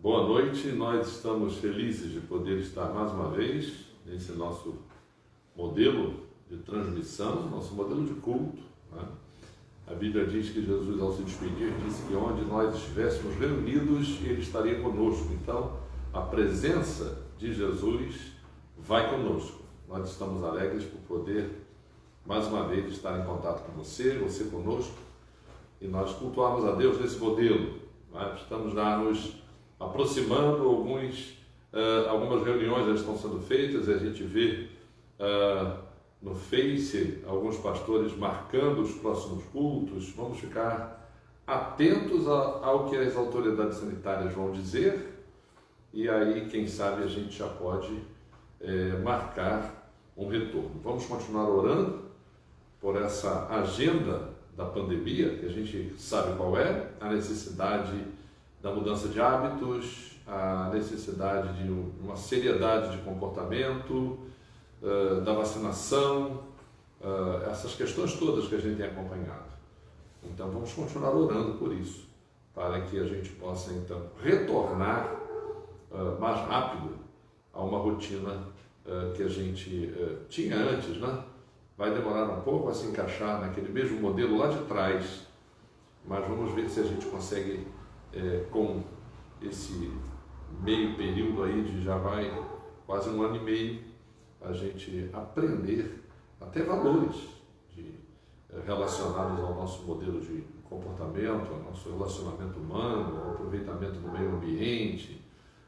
Boa noite, nós estamos felizes de poder estar mais uma vez nesse nosso modelo de transmissão, nosso modelo de culto, né? A Bíblia diz que Jesus, ao se despedir, disse que onde nós estivéssemos reunidos, Ele estaria conosco. Então, a presença de Jesus vai conosco. Nós estamos alegres por poder, mais uma vez, estar em contato com você conosco, e nós cultuarmos a Deus nesse modelo. Nós estamos já nos aproximando, algumas reuniões já estão sendo feitas, e a gente vê no Face alguns pastores marcando os próximos cultos. Vamos ficar atentos ao que as autoridades sanitárias vão dizer, e aí, quem sabe, a gente já pode marcar um retorno. Vamos continuar orando por essa agenda da pandemia, que a gente sabe qual é, a necessidade da mudança de hábitos, a necessidade de uma seriedade de comportamento, da vacinação, essas questões todas que a gente tem acompanhado. Então vamos continuar orando por isso, para que a gente possa então retornar mais rápido a uma rotina que a gente tinha antes, né? Vai demorar um pouco a se encaixar naquele mesmo modelo lá de trás, mas vamos ver se a gente consegue, com esse meio período aí de já vai quase 1 ano e meio, a gente aprender até valores relacionados ao nosso modelo de comportamento, ao nosso relacionamento humano, ao aproveitamento do meio ambiente,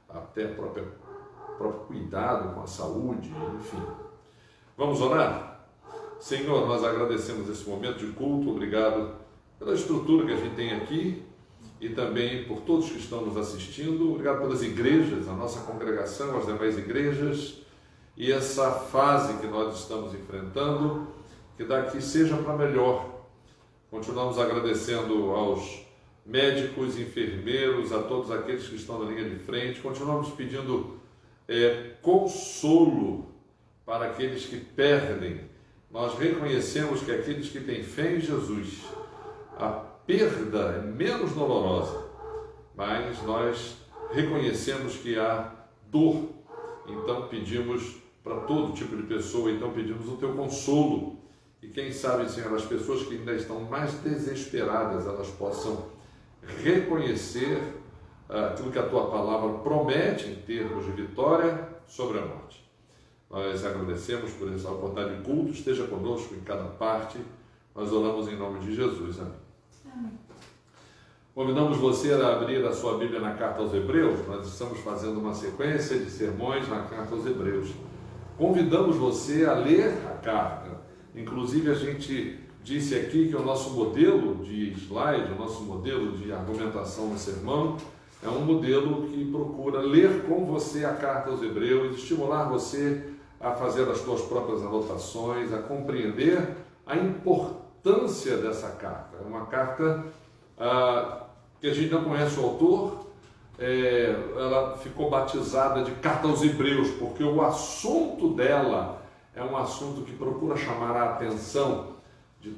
até próprio cuidado com a saúde, enfim. Vamos orar? Senhor, nós agradecemos esse momento de culto, obrigado pela estrutura que a gente tem aqui e também por todos que estão nos assistindo, obrigado pelas igrejas, a nossa congregação, as demais igrejas, e essa fase que nós estamos enfrentando, que daqui seja para melhor. Continuamos agradecendo aos médicos, enfermeiros, a todos aqueles que estão na linha de frente, continuamos pedindo consolo para aqueles que perdem. Nós reconhecemos que aqueles que têm fé em Jesus, a perda é menos dolorosa, mas nós reconhecemos que há dor. Então pedimos para todo tipo de pessoa, então pedimos o teu consolo. E quem sabe, Senhor, as pessoas que ainda estão mais desesperadas, elas possam reconhecer aquilo que a tua palavra promete em termos de vitória sobre a morte. Nós agradecemos por essa oportunidade de culto, esteja conosco em cada parte. Nós oramos em nome de Jesus. Amém. Amém. Convidamos você a abrir a sua Bíblia na Carta aos Hebreus. Nós estamos fazendo uma sequência de sermões na Carta aos Hebreus. Convidamos você a ler a carta. Inclusive, a gente disse aqui que o nosso modelo de slide, o nosso modelo de argumentação no sermão, é um modelo que procura ler com você a Carta aos Hebreus, estimular você a fazer as suas próprias anotações, a compreender a importância dessa carta. É uma carta que a gente não conhece o autor, ela ficou batizada de Carta aos Hebreus, porque o assunto dela é um assunto que procura chamar a atenção de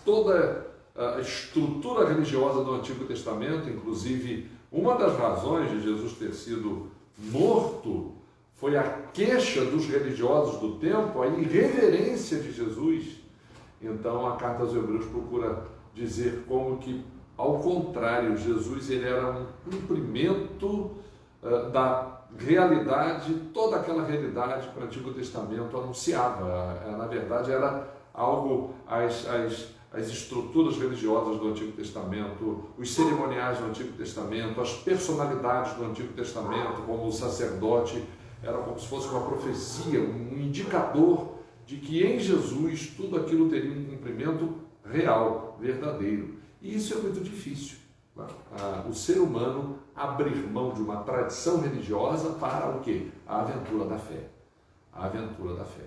toda a estrutura religiosa do Antigo Testamento. Inclusive, uma das razões de Jesus ter sido morto foi a queixa dos religiosos do tempo, a irreverência de Jesus. Então, a Carta aos Hebreus procura dizer como que, ao contrário, Jesus ele era um cumprimento da realidade, toda aquela realidade que o Antigo Testamento anunciava. Na verdade, era algo, as estruturas religiosas do Antigo Testamento, os cerimoniais do Antigo Testamento, as personalidades do Antigo Testamento, como o sacerdote, era como se fosse uma profecia, um indicador de que em Jesus tudo aquilo teria um cumprimento real, verdadeiro. E isso é muito difícil. O ser humano abrir mão de uma tradição religiosa para o quê? A aventura da fé. A aventura da fé.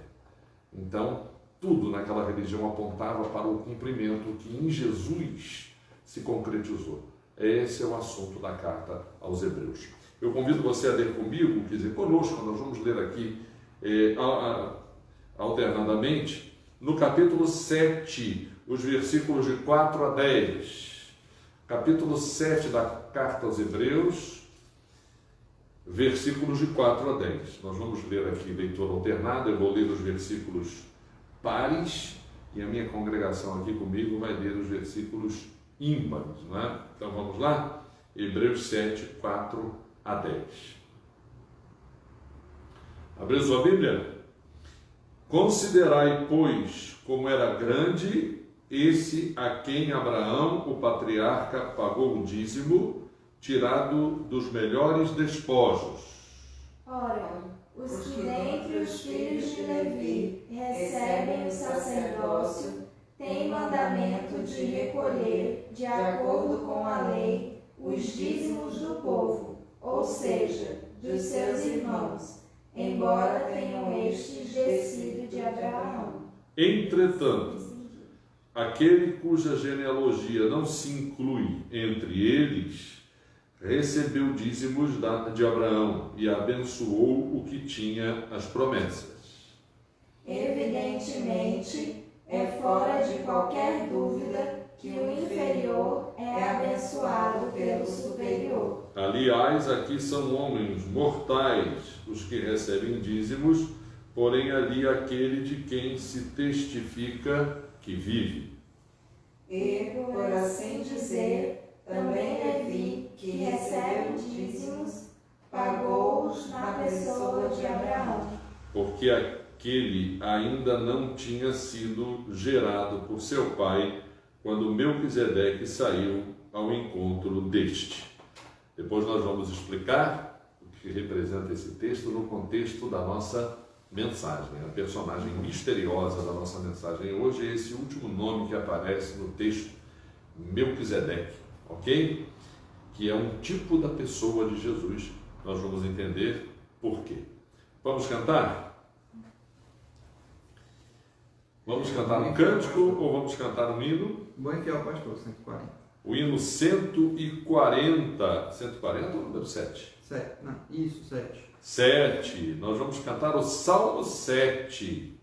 Então, tudo naquela religião apontava para o cumprimento que em Jesus se concretizou. Esse é o assunto da carta aos Hebreus. Eu convido você a ler comigo, quer dizer, conosco, nós vamos ler aqui alternadamente, no capítulo 7, os versículos de 4 a 10. Capítulo 7 da carta aos Hebreus, versículos de 4 a 10. Nós vamos ler aqui leitura alternada, eu vou ler os versículos pares e a minha congregação aqui comigo vai ler os versículos ímpares, não é? Então vamos lá? Hebreus 7, 4 a 10. Abriu sua Bíblia? Considerai, pois, como era grande esse a quem Abraão, o patriarca, pagou o dízimo, tirado dos melhores despojos. Ora, os que dentre os filhos de Levi recebem o sacerdócio têm mandamento de recolher, de acordo com a lei, os dízimos do povo, ou seja, dos seus irmãos, embora tenham estes descido de Abraão. Entretanto, aquele cuja genealogia não se inclui entre eles, recebeu dízimos de Abraão e abençoou o que tinha as promessas. Evidentemente, é fora de qualquer dúvida que o inferior é abençoado pelo superior. Aliás, aqui são homens mortais os que recebem dízimos, porém ali aquele de quem se testifica que vive. E, por assim dizer, também Levi, que recebe dízimos, pagou-os na pessoa de Abraão. Porque aquele ainda não tinha sido gerado por seu pai, quando Melquisedeque saiu ao encontro deste. Depois nós vamos explicar o que representa esse texto no contexto da nossa mensagem. A personagem misteriosa da nossa mensagem hoje é esse último nome que aparece no texto, Melquisedeque, ok? Que é um tipo da pessoa de Jesus. Nós vamos entender por quê. Vamos cantar? Vamos cantar um cântico ou vamos cantar um hino? Bom que é o pastor, 140. O hino 140. 140 ou número 7? 7, não, isso, 7. 7. Nós vamos cantar o Salmo 7.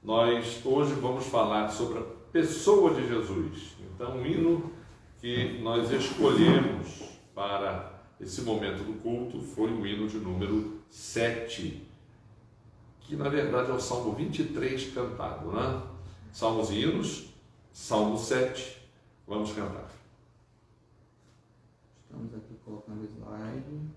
Nós hoje vamos falar sobre a pessoa de Jesus. Então, o hino que nós escolhemos para esse momento do culto foi o hino de número 7, que na verdade é o Salmo 23 cantado, né? Salmos e hinos, Salmo 7. Vamos cantar. Estamos aqui colocando o slide.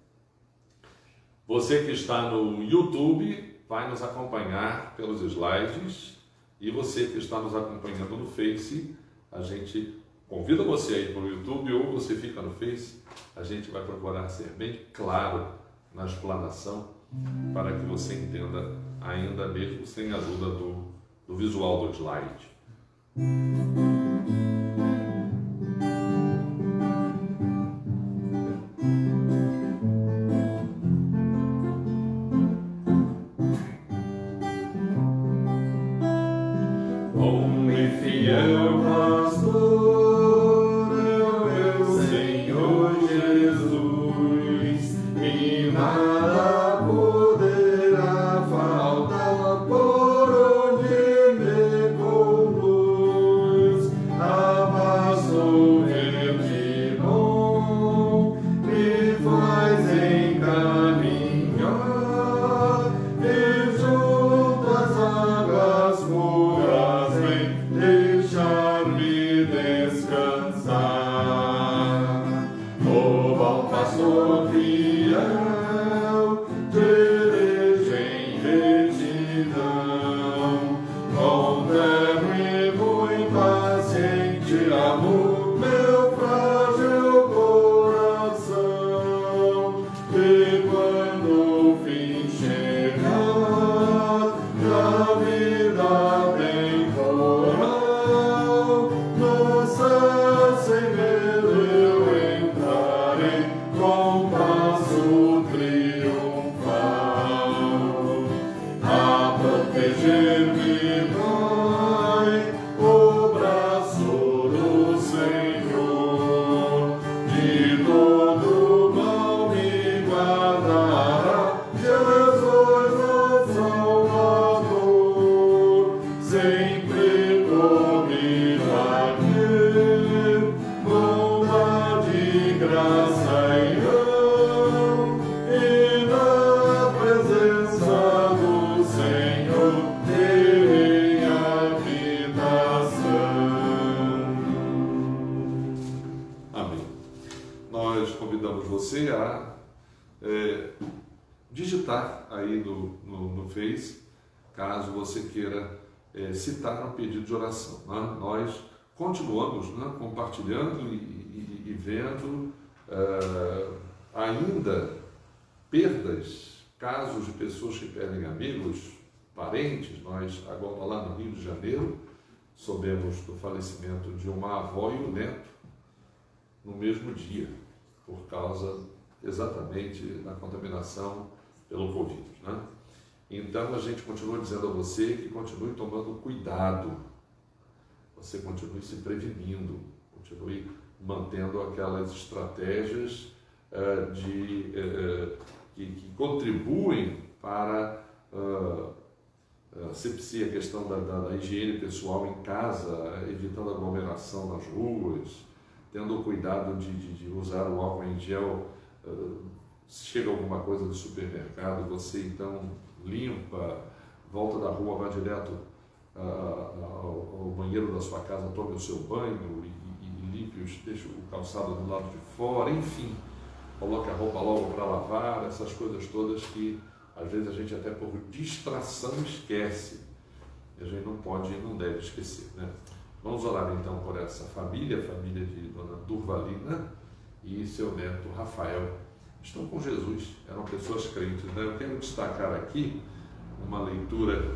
Você que está no YouTube vai nos acompanhar pelos slides, e você que está nos acompanhando no Face, a gente convida você aí para o YouTube ou você fica no Face. A gente vai procurar ser bem claro na explanação para que você entenda ainda mesmo sem a ajuda do visual do slide. Bom e fiel pastor, meu Senhor Jesus, e nada poderá faltar por onde me conduz. Abraço verde bom, me faz encaminhar, e junto às águas puras vem deixar-me descansar. O bom pastor fiel, dirige em retidão, com terno e muito paciente amor, meu frágil coração. E quando o fim chegar, da vida temporal, no céu sem medo você a digitar aí no Face, caso você queira citar um pedido de oração. Né? Nós continuamos, né, compartilhando e vendo ainda perdas, casos de pessoas que perdem amigos, parentes. Nós agora lá no Rio de Janeiro soubemos do falecimento de uma avó e um neto no mesmo dia, por causa exatamente da contaminação pelo Covid. Né? Então a gente continua dizendo a você que continue tomando cuidado, você continue se prevenindo, continue mantendo aquelas estratégias que contribuem para a asepsia, a questão da higiene pessoal em casa, evitando aglomeração nas ruas, tendo cuidado de usar o álcool em gel. Se chega alguma coisa do supermercado, você então limpa, volta da rua, vai direto ao banheiro da sua casa, tome o seu banho e limpe, deixa o calçado do lado de fora, enfim, coloque a roupa logo para lavar, essas coisas todas que às vezes a gente até por distração esquece, e a gente não pode e não deve esquecer, né? Vamos orar então por essa família, a família de Dona Durvalina e seu neto Rafael. Estão com Jesus, eram pessoas crentes, né? Eu quero destacar aqui uma leitura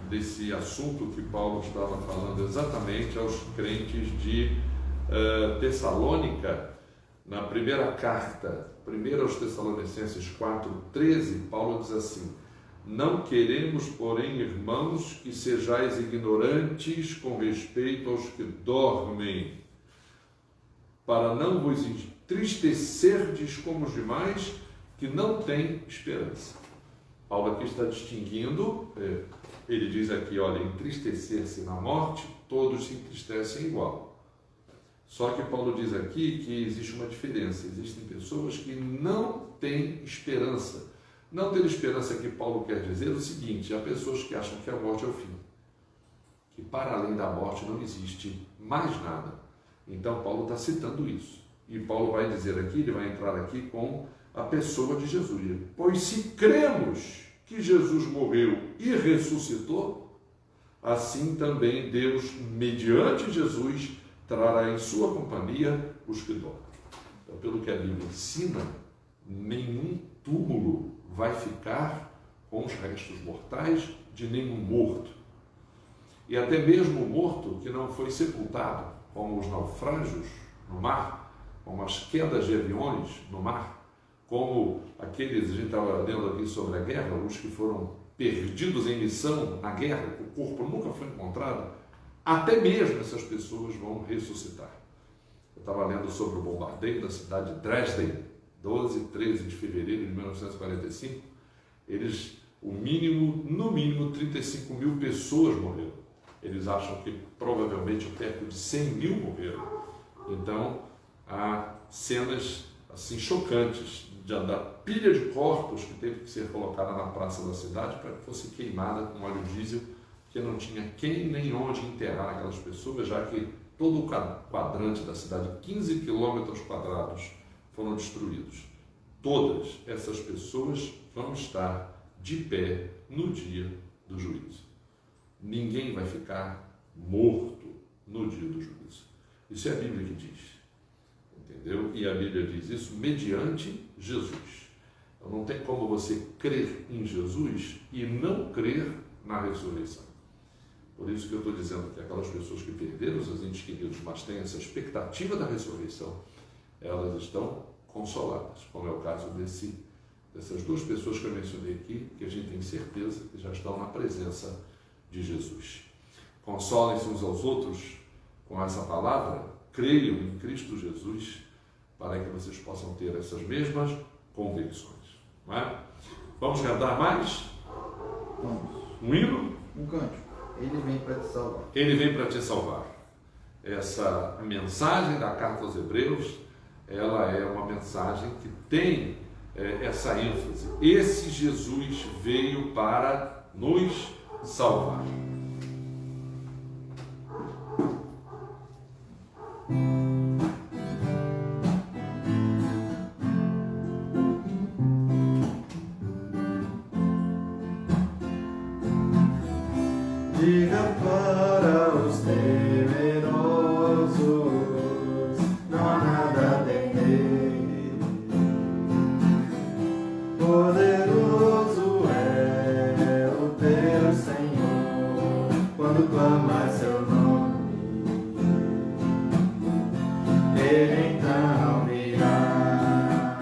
desse assunto que Paulo estava falando exatamente aos crentes de Tessalônica. Na primeira carta, 1 aos Tessalonicenses 4:13, Paulo diz assim: não queremos, porém, irmãos, que sejais ignorantes com respeito aos que dormem, para não vos entristecerdes como os demais que não têm esperança. Paulo aqui está distinguindo, ele diz aqui, olha, entristecer-se na morte, todos se entristecem igual. Só que Paulo diz aqui que existe uma diferença, existem pessoas que não têm esperança. Não ter esperança que Paulo quer dizer o seguinte: há pessoas que acham que a morte é o fim, que para além da morte não existe mais nada. Então Paulo está citando isso. E Paulo vai dizer aqui, ele vai entrar aqui com a pessoa de Jesus. Pois se cremos que Jesus morreu e ressuscitou, assim também Deus, mediante Jesus, trará em sua companhia os que dormem. Então, pelo que a Bíblia ensina, nenhum túmulo vai ficar com os restos mortais de nenhum morto. E até mesmo o morto que não foi sepultado, como os naufrágios no mar, como as quedas de aviões no mar, como aqueles, a gente estava lendo aqui sobre a guerra, os que foram perdidos em missão na guerra, o corpo nunca foi encontrado, até mesmo essas pessoas vão ressuscitar. Eu estava lendo sobre o bombardeio da cidade de Dresden, 12 e 13 de fevereiro de 1945, no mínimo 35 mil pessoas morreram. Eles acham que provavelmente perto de 100 mil morreram. Então, há cenas assim chocantes da pilha de corpos que teve que ser colocada na praça da cidade para que fosse queimada com óleo diesel, porque não tinha quem nem onde enterrar aquelas pessoas, já que todo o quadrante da cidade, 15 quilômetros quadrados, foram destruídos. Todas essas pessoas vão estar de pé no dia do juízo. Ninguém vai ficar morto no dia do juízo. Isso é a Bíblia que diz. Entendeu? E a Bíblia diz isso mediante Jesus. Então não tem como você crer em Jesus e não crer na ressurreição. Por isso que eu estou dizendo que aquelas pessoas que perderam seus entes queridos, mas têm essa expectativa da ressurreição, elas estão consoladas, como é o caso dessas duas pessoas que eu mencionei aqui, que a gente tem certeza que já estão na presença de Jesus. Consolem-se uns aos outros com essa palavra, creiam em Cristo Jesus, para que vocês possam ter essas mesmas convicções. Não é? Vamos cantar mais? Vamos. Um hino? Um cântico. Ele vem para te salvar. Ele vem para te salvar. Essa mensagem da carta aos Hebreus, ela é uma mensagem que tem essa ênfase. Esse Jesus veio para nos salvar. Ele então virá.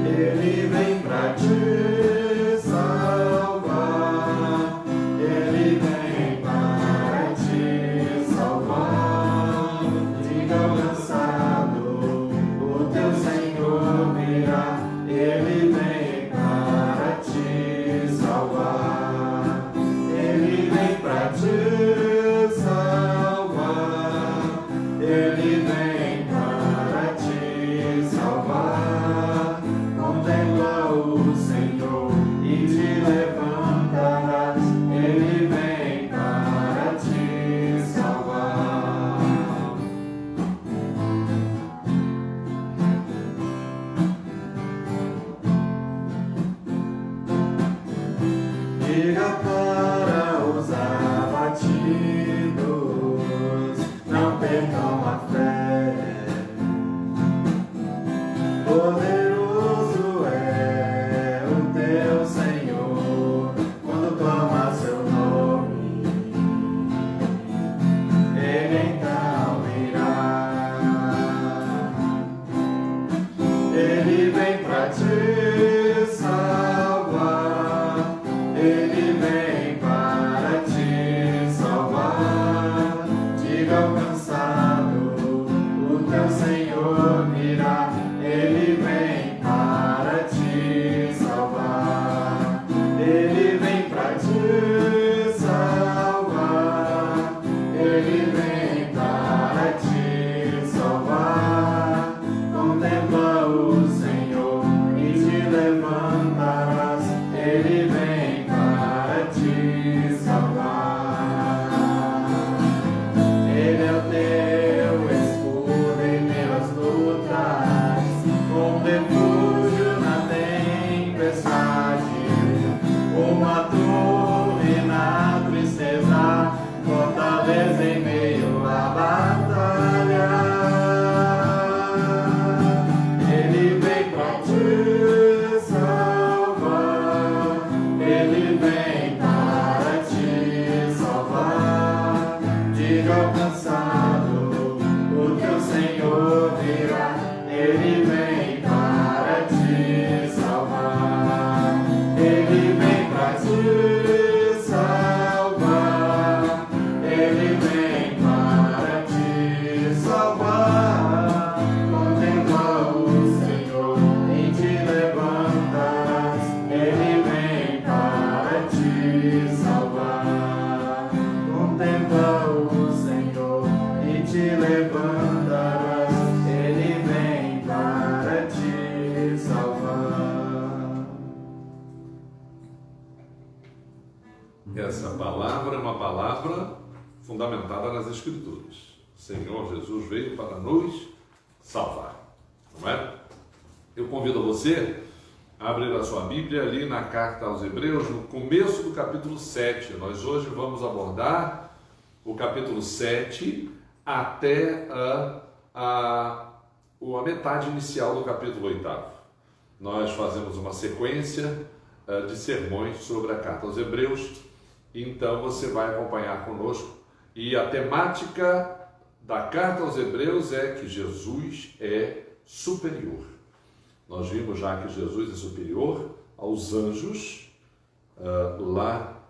Ele vem pra te salvar. Ele vem para te salvar. Diga ao cansado, o teu Senhor virá. Ele vem para te salvar. Ele vem para te salvar. Ele vem para te salvar. Contempla o Senhor e te levantarás. Ele vem para te salvar. Diga para os abatidos, não percam a fé. Poderoso é o teu Senhor, quando clama seu nome, Ele então virá. Ele vem pra te salvar. Ele vem para te salvar. Diga ao cansado, o teu Senhor virá. Ele vem para te salvar. Ele vem para te salvar. Ele vem para te salvar. Contempla o Senhor e te levantarás. Ele vem para te salvar. Ele é o teu escudo em meus lutas, um refúgio na tempestade, uma torre na tristeza, fortaleza em meio à batalha. Ele vem pra te salvar. Ele vem para te salvar. Diga ao cansado, o teu Senhor virá. Ele vem para te salvar. Ele vem para te salvar. Ele vem para te salvar. Contempla o Senhor e te levantarás. Ele vem para te salvar. Contempla o Senhor e te levantarás. Ele vem para te salvar. Essa palavra é uma palavra fundamentada nas Escrituras. O Senhor Jesus veio para nos salvar, não é? Eu convido você a abrir a sua Bíblia ali na carta aos Hebreus, no começo do capítulo 7. Nós hoje vamos abordar o capítulo 7 até a metade inicial do capítulo 8. Nós fazemos uma sequência de sermões sobre a carta aos Hebreus, então você vai acompanhar conosco. E a temática da carta aos Hebreus é que Jesus é superior. Nós vimos já que Jesus é superior aos anjos. Lá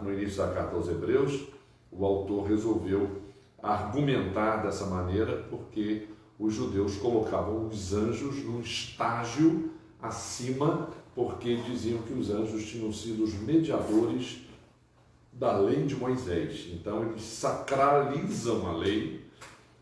no início da carta aos Hebreus, o autor resolveu argumentar dessa maneira porque os judeus colocavam os anjos num estágio acima, porque diziam que os anjos tinham sido os mediadores da lei de Moisés. Então eles sacralizam a lei,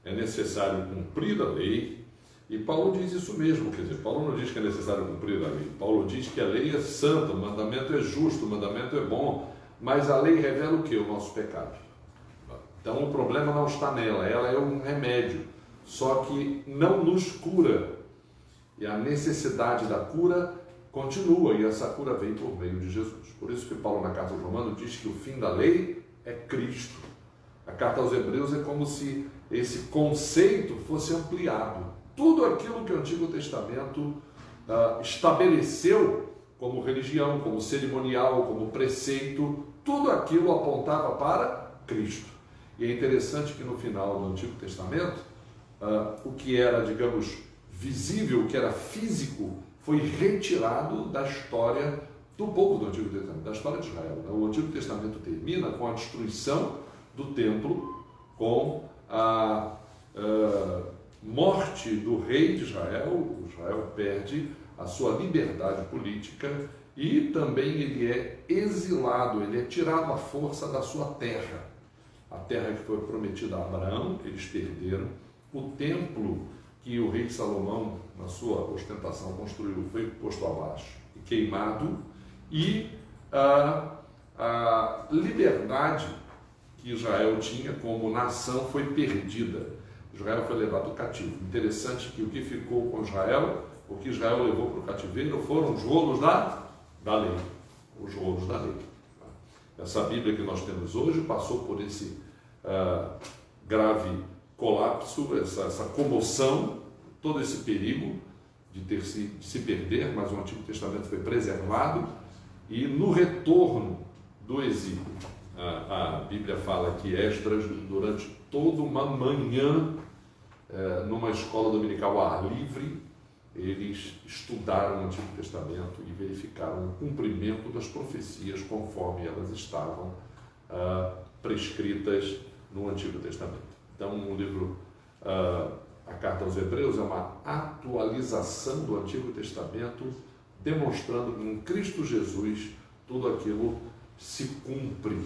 é necessário cumprir a lei, e Paulo diz isso mesmo. Quer dizer, Paulo não diz que é necessário cumprir a lei, Paulo diz que a lei é santa, o mandamento é justo, o mandamento é bom, mas a lei revela o que? O nosso pecado. Então o problema não está nela, ela é um remédio, só que não nos cura, e a necessidade da cura continua, e essa cura vem por meio de Jesus. Por isso que Paulo, na carta aos Romanos, diz que o fim da lei é Cristo. A carta aos Hebreus é como se esse conceito fosse ampliado. Tudo aquilo que o Antigo Testamento estabeleceu como religião, como cerimonial, como preceito, tudo aquilo apontava para Cristo. E é interessante que no final do Antigo Testamento, o que era, digamos, visível, o que era físico, foi retirado da história do povo do Antigo Testamento, da história de Israel. O Antigo Testamento termina com a destruição do templo, com a morte do rei de Israel. Israel perde a sua liberdade política e também ele é exilado, ele é tirado à força da sua terra. A terra que foi prometida a Abraão, eles perderam. O templo que o rei Salomão, na sua ostentação, construiu, foi posto abaixo e queimado. E a liberdade que Israel tinha como nação foi perdida. Israel foi levado cativo. Interessante que o que ficou com Israel, o que Israel levou para o cativeiro, foram os rolos da lei. Os rolos da lei. Essa Bíblia que nós temos hoje passou por esse grave colapso, essa comoção, todo esse perigo de se perder, mas o Antigo Testamento foi preservado. E no retorno do exílio, a Bíblia fala que Esdras, durante toda uma manhã, numa escola dominical ao ar livre, eles estudaram o Antigo Testamento e verificaram o cumprimento das profecias conforme elas estavam prescritas no Antigo Testamento. Então, o livro, a Carta aos Hebreus, é uma atualização do Antigo Testamento, demonstrando que em Cristo Jesus tudo aquilo se cumpre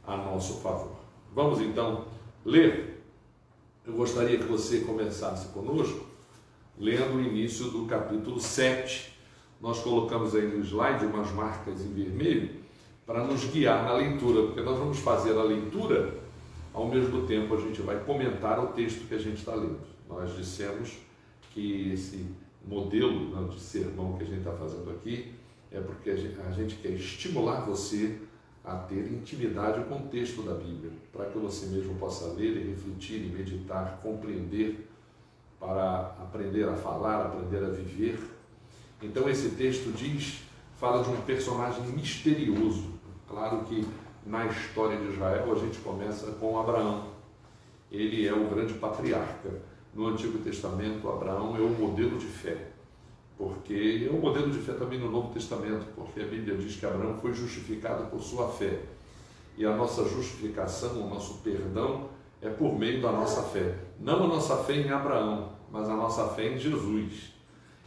a nosso favor. Vamos então ler. Eu gostaria que você começasse conosco lendo o início do capítulo 7. Nós colocamos aí no slide umas marcas em vermelho para nos guiar na leitura, porque nós vamos fazer a leitura, ao mesmo tempo a gente vai comentar o texto que a gente está lendo. Nós dissemos que esse modelo de sermão que a gente está fazendo aqui é porque a gente quer estimular você a ter intimidade com o texto da Bíblia, para que você mesmo possa ler e refletir e meditar, compreender, para aprender a falar, aprender a viver. Então esse texto fala de um personagem misterioso. Claro que na história de Israel a gente começa com Abraão. Ele é o grande patriarca. No Antigo Testamento, Abraão é o modelo de fé, porque é o modelo de fé também no Novo Testamento, porque a Bíblia diz que Abraão foi justificado por sua fé. E a nossa justificação, o nosso perdão, é por meio da nossa fé. Não a nossa fé em Abraão, mas a nossa fé em Jesus.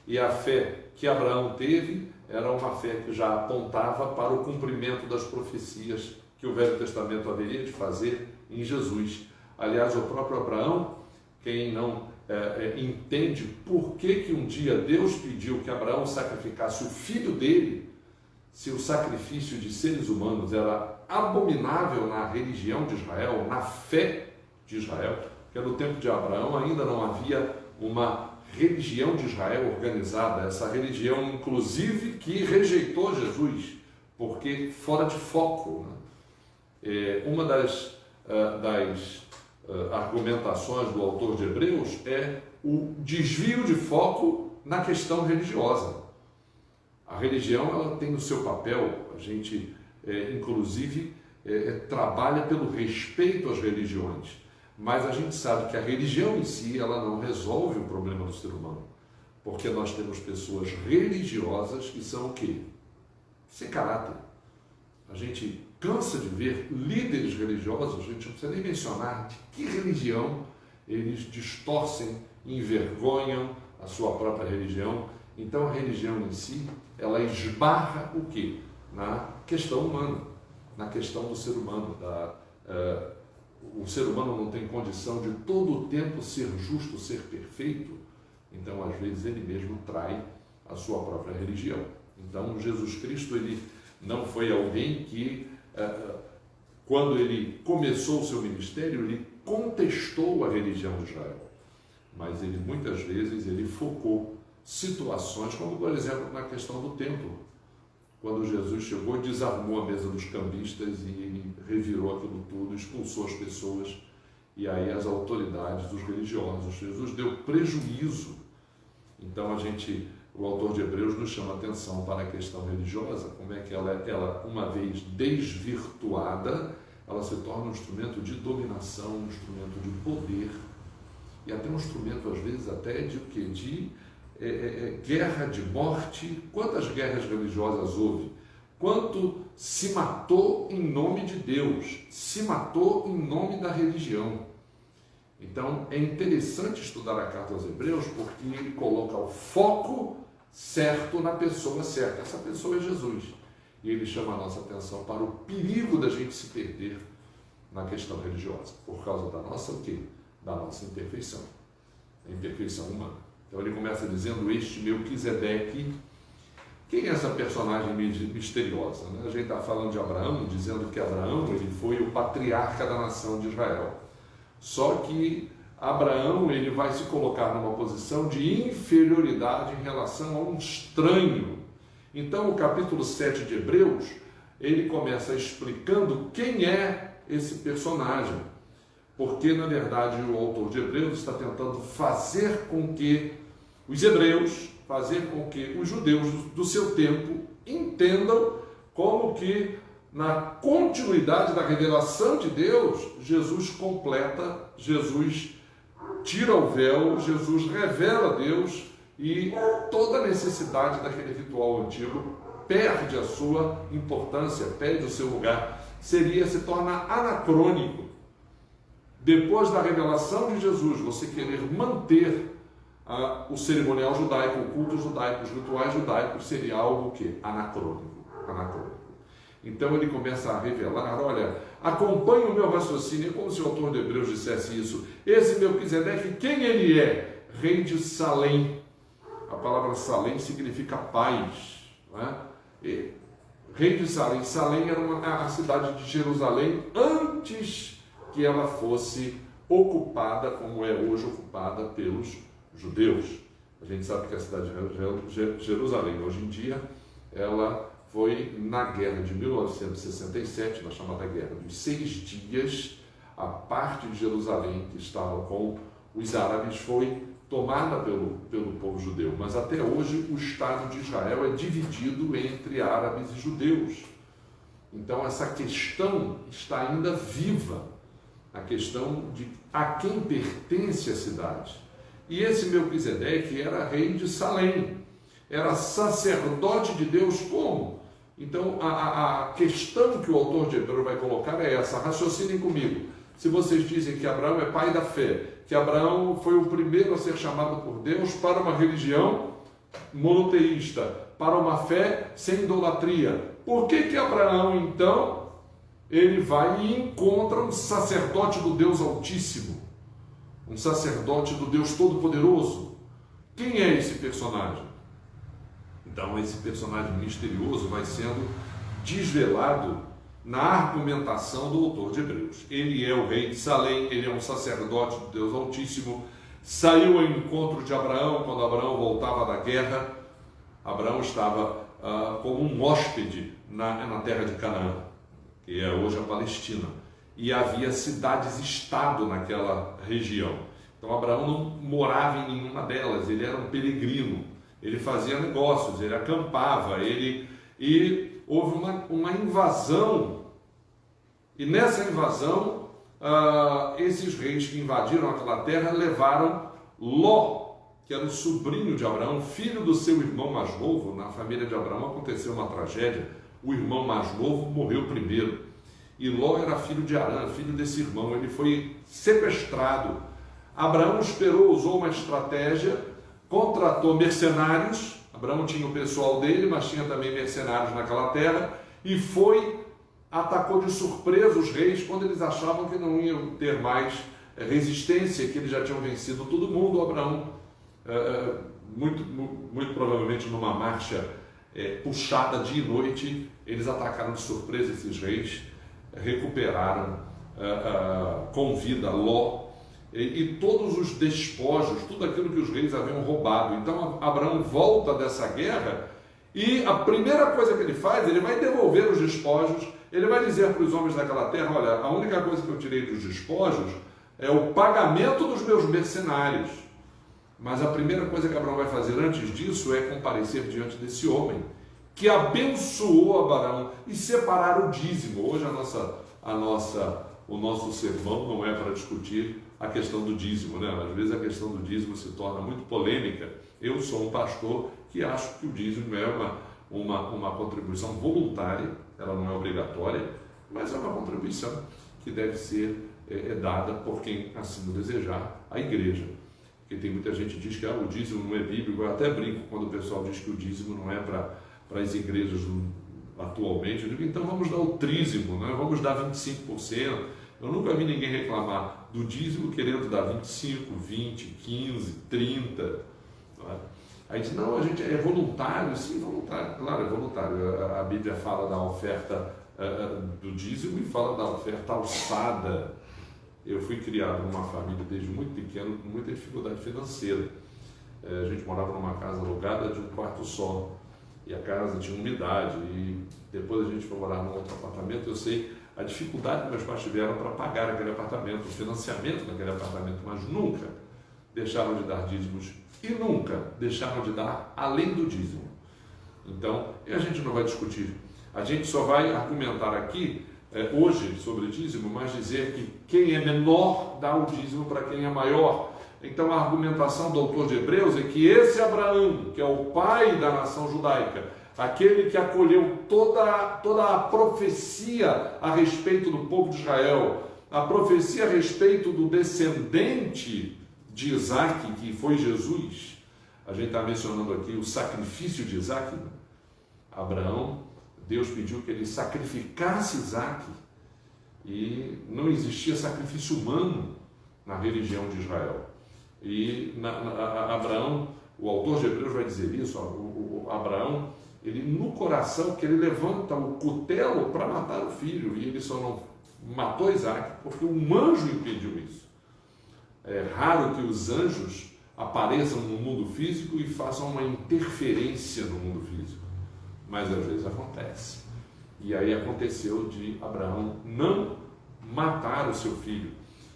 E a fé que Abraão teve era uma fé que já apontava para o cumprimento das profecias que o Velho Testamento haveria de fazer em Jesus. Aliás, o próprio Abraão, quem não entende por que um dia Deus pediu que Abraão sacrificasse o filho dele, se o sacrifício de seres humanos era abominável na religião de Israel, na fé de Israel, porque no tempo de Abraão ainda não havia uma religião de Israel organizada, essa religião inclusive que rejeitou Jesus, porque fora de foco. Uma das argumentações do autor de Hebreus é o desvio de foco na questão religiosa. A religião ela tem o seu papel, a gente inclusive trabalha pelo respeito às religiões, mas a gente sabe que a religião em si ela não resolve o problema do ser humano, porque nós temos pessoas religiosas que são o quê? Sem caráter. A gente cansa de ver líderes religiosos, a gente não precisa nem mencionar de que religião eles distorcem, envergonham a sua própria religião. Então a religião em si, ela esbarra o quê? Na questão humana, na questão do ser humano. O ser humano não tem condição de todo o tempo ser justo, ser perfeito, então às vezes ele mesmo trai a sua própria religião. Então Jesus Cristo ele não foi alguém que quando ele começou o seu ministério, ele contestou a religião de Israel, mas ele muitas vezes ele focou situações, como por exemplo na questão do templo, quando Jesus chegou e desarmou a mesa dos cambistas e revirou aquilo tudo, expulsou as pessoas, e aí as autoridades dos religiosos, Jesus deu prejuízo. Então o autor de Hebreus nos chama a atenção para a questão religiosa, como é que ela uma vez desvirtuada, ela se torna um instrumento de dominação, um instrumento de poder, e até um instrumento, às vezes, até de o quê? De guerra, de morte. Quantas guerras religiosas houve? Quanto se matou em nome de Deus, se matou em nome da religião. Então, é interessante estudar a carta aos Hebreus, porque ele coloca o foco certo na pessoa certa. Essa pessoa é Jesus. E ele chama a nossa atenção para o perigo da gente se perder na questão religiosa, por causa da nossa o quê? Da nossa imperfeição, a imperfeição humana. Então ele começa dizendo: este Melquisedeque. Quem é essa personagem misteriosa? Né? A gente está falando de Abraão, dizendo que Abraão ele foi o patriarca da nação de Israel. Só que Abraão ele vai se colocar numa posição de inferioridade em relação a um estranho. Então o capítulo 7 de Hebreus, ele começa explicando quem é esse personagem. Porque, na verdade, o autor de Hebreus está tentando fazer com que os hebreus, fazer com que os judeus do seu tempo entendam como que, na continuidade da revelação de Deus, Jesus completa, Jesus tira o véu, Jesus revela Deus, e toda a necessidade daquele ritual antigo perde a sua importância, perde o seu lugar, se torna anacrônico. Depois da revelação de Jesus, você querer manter o cerimonial judaico, o culto judaico, os rituais judaicos, seria algo que anacrônico. Então ele começa a revelar: olha, acompanhe o meu raciocínio, é como se o autor de Hebreus dissesse isso. Esse Melquisedeque, quem ele é? Rei de Salém. A palavra Salém significa paz, não é? Rei de Salém. Salém era a cidade de Jerusalém antes que ela fosse ocupada, como é hoje ocupada pelos judeus. A gente sabe que a cidade de Jerusalém, hoje em dia, ela foi na guerra de 1967, na chamada Guerra dos 6 Dias, a parte de Jerusalém que estava com os árabes foi tomada pelo povo judeu. Mas até hoje o Estado de Israel é dividido entre árabes e judeus. Então essa questão está ainda viva, a questão de a quem pertence a cidade. E esse Melquisedeque era rei de Salém, era sacerdote de Deus. Como? Então a questão que o autor de Hebreus vai colocar é essa: raciocinem comigo. Se vocês dizem que Abraão é pai da fé, que Abraão foi o primeiro a ser chamado por Deus para uma religião monoteísta, para uma fé sem idolatria, por que Abraão, então, ele vai e encontra um sacerdote do Deus Altíssimo, um sacerdote do Deus Todo-Poderoso? Quem é esse personagem? Então, esse personagem misterioso vai sendo desvelado na argumentação do autor de Hebreus. Ele é o rei de Salém, ele é um sacerdote do Deus Altíssimo, saiu ao encontro de Abraão quando Abraão voltava da guerra. Abraão estava como um hóspede na terra de Canaã, que é hoje a Palestina, e havia cidades-estado naquela região. Então Abraão não morava em nenhuma delas, ele era um peregrino, ele fazia negócios, ele acampava, e houve uma invasão, e nessa invasão, esses reis que invadiram aquela terra levaram Ló, que era o sobrinho de Abraão, filho do seu irmão mais novo. Na família de Abraão aconteceu uma tragédia, o irmão mais novo morreu primeiro, e Ló era filho de Arã, filho desse irmão. Ele foi sequestrado. Abraão esperou, usou uma estratégia, contratou mercenários. Abraão tinha o pessoal dele, mas tinha também mercenários naquela terra, e atacou de surpresa os reis quando eles achavam que não iam ter mais resistência, que eles já tinham vencido todo mundo. Abraão, muito provavelmente numa marcha puxada dia e noite, eles atacaram de surpresa esses reis, recuperaram com vida Ló e todos os despojos, tudo aquilo que os reis haviam roubado. Então Abraão volta dessa guerra e a primeira coisa que ele faz, ele vai devolver os despojos. Ele vai dizer para os homens daquela terra: olha, a única coisa que eu tirei dos despojos é o pagamento dos meus mercenários. Mas a primeira coisa que Abraão vai fazer antes disso é comparecer diante desse homem que abençoou Abraão e separar o dízimo. Hoje a nossa o nosso sermão não é para discutir a questão do dízimo, né? Às vezes a questão do dízimo se torna muito polêmica. Eu sou um pastor que acho que o dízimo é uma contribuição voluntária, ela não é obrigatória, mas é uma contribuição que deve ser dada por quem assim o desejar, à igreja. Porque tem muita gente que diz que o dízimo não é bíblico. Eu até brinco quando o pessoal diz que o dízimo não é para as igrejas atualmente. Eu digo, então vamos dar o trízimo, né? Vamos dar 25%. Eu nunca vi ninguém reclamar do dízimo querendo dar 25, 20, 15, 30. Não é? Aí diz, não, a gente é voluntário. Sim, voluntário, claro, é voluntário. A Bíblia fala da oferta do dízimo e fala da oferta alçada. Eu fui criado numa família desde muito pequeno com muita dificuldade financeira. A gente morava numa casa alugada de um quarto só e a casa tinha umidade, e depois a gente foi morar num outro apartamento. Eu sei a dificuldade que meus pais tiveram para pagar aquele apartamento, o financiamento daquele apartamento, mas nunca deixaram de dar dízimos e nunca deixaram de dar além do dízimo. Então, a gente não vai discutir, a gente só vai argumentar aqui hoje sobre dízimo, mas dizer que quem é menor dá o dízimo para quem é maior. Então a argumentação do autor de Hebreus é que esse Abraão, que é o pai da nação judaica, aquele que acolheu toda a profecia a respeito do povo de Israel, a profecia a respeito do descendente de Isaac, que foi Jesus. A gente está mencionando aqui o sacrifício de Isaac. Abraão, Deus pediu que ele sacrificasse Isaac, e não existia sacrifício humano na religião de Israel. E Abraão, o autor de Hebreus vai dizer isso, Abraão, ele no coração, que ele levanta o cutelo para matar o filho, e ele só não matou Isaac porque um anjo impediu isso. É raro que os anjos apareçam no mundo físico e façam uma interferência no mundo físico, mas às vezes acontece. E aí aconteceu de Abraão não matar o seu filho.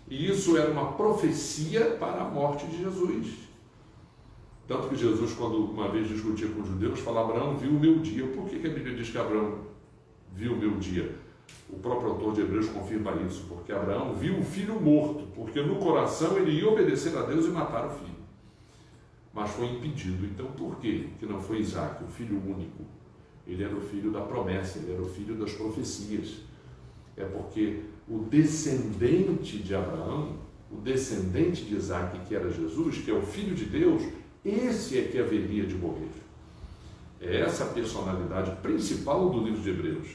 E isso era uma profecia para a morte de Jesus. Tanto que Jesus, quando uma vez discutia com os judeus, fala: Abraão viu o meu dia. Por que a Bíblia diz que Abraão viu o meu dia? O próprio autor de Hebreus confirma isso, porque Abraão viu o filho morto, porque no coração ele ia obedecer a Deus e matar o filho. Mas foi impedido. Então por quê que não foi Isaac, o filho único? Ele era o filho da promessa, ele era o filho das profecias. É porque o descendente de Abraão, o descendente de Isaac, que era Jesus, que é o Filho de Deus, esse é que haveria de morrer. É essa a personalidade principal do livro de Hebreus.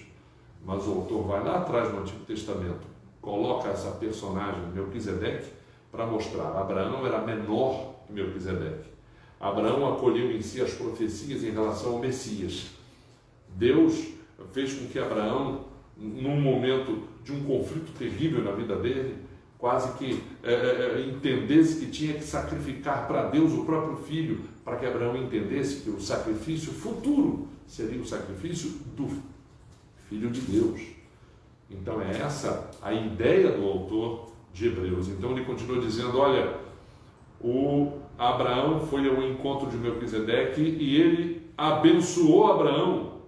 Mas o autor vai lá atrás no Antigo Testamento, coloca essa personagem, Melquisedeque, para mostrar: Abraão era menor que Melquisedeque. Abraão acolheu em si as profecias em relação ao Messias. Deus fez com que Abraão, num momento de um conflito terrível na vida dele, quase que entendesse que tinha que sacrificar para Deus o próprio filho, para que Abraão entendesse que o sacrifício futuro seria o sacrifício do Filho de Deus. Então é essa a ideia do autor de Hebreus. Então ele continua dizendo: olha, o Abraão foi ao encontro de Melquisedeque e ele abençoou Abraão.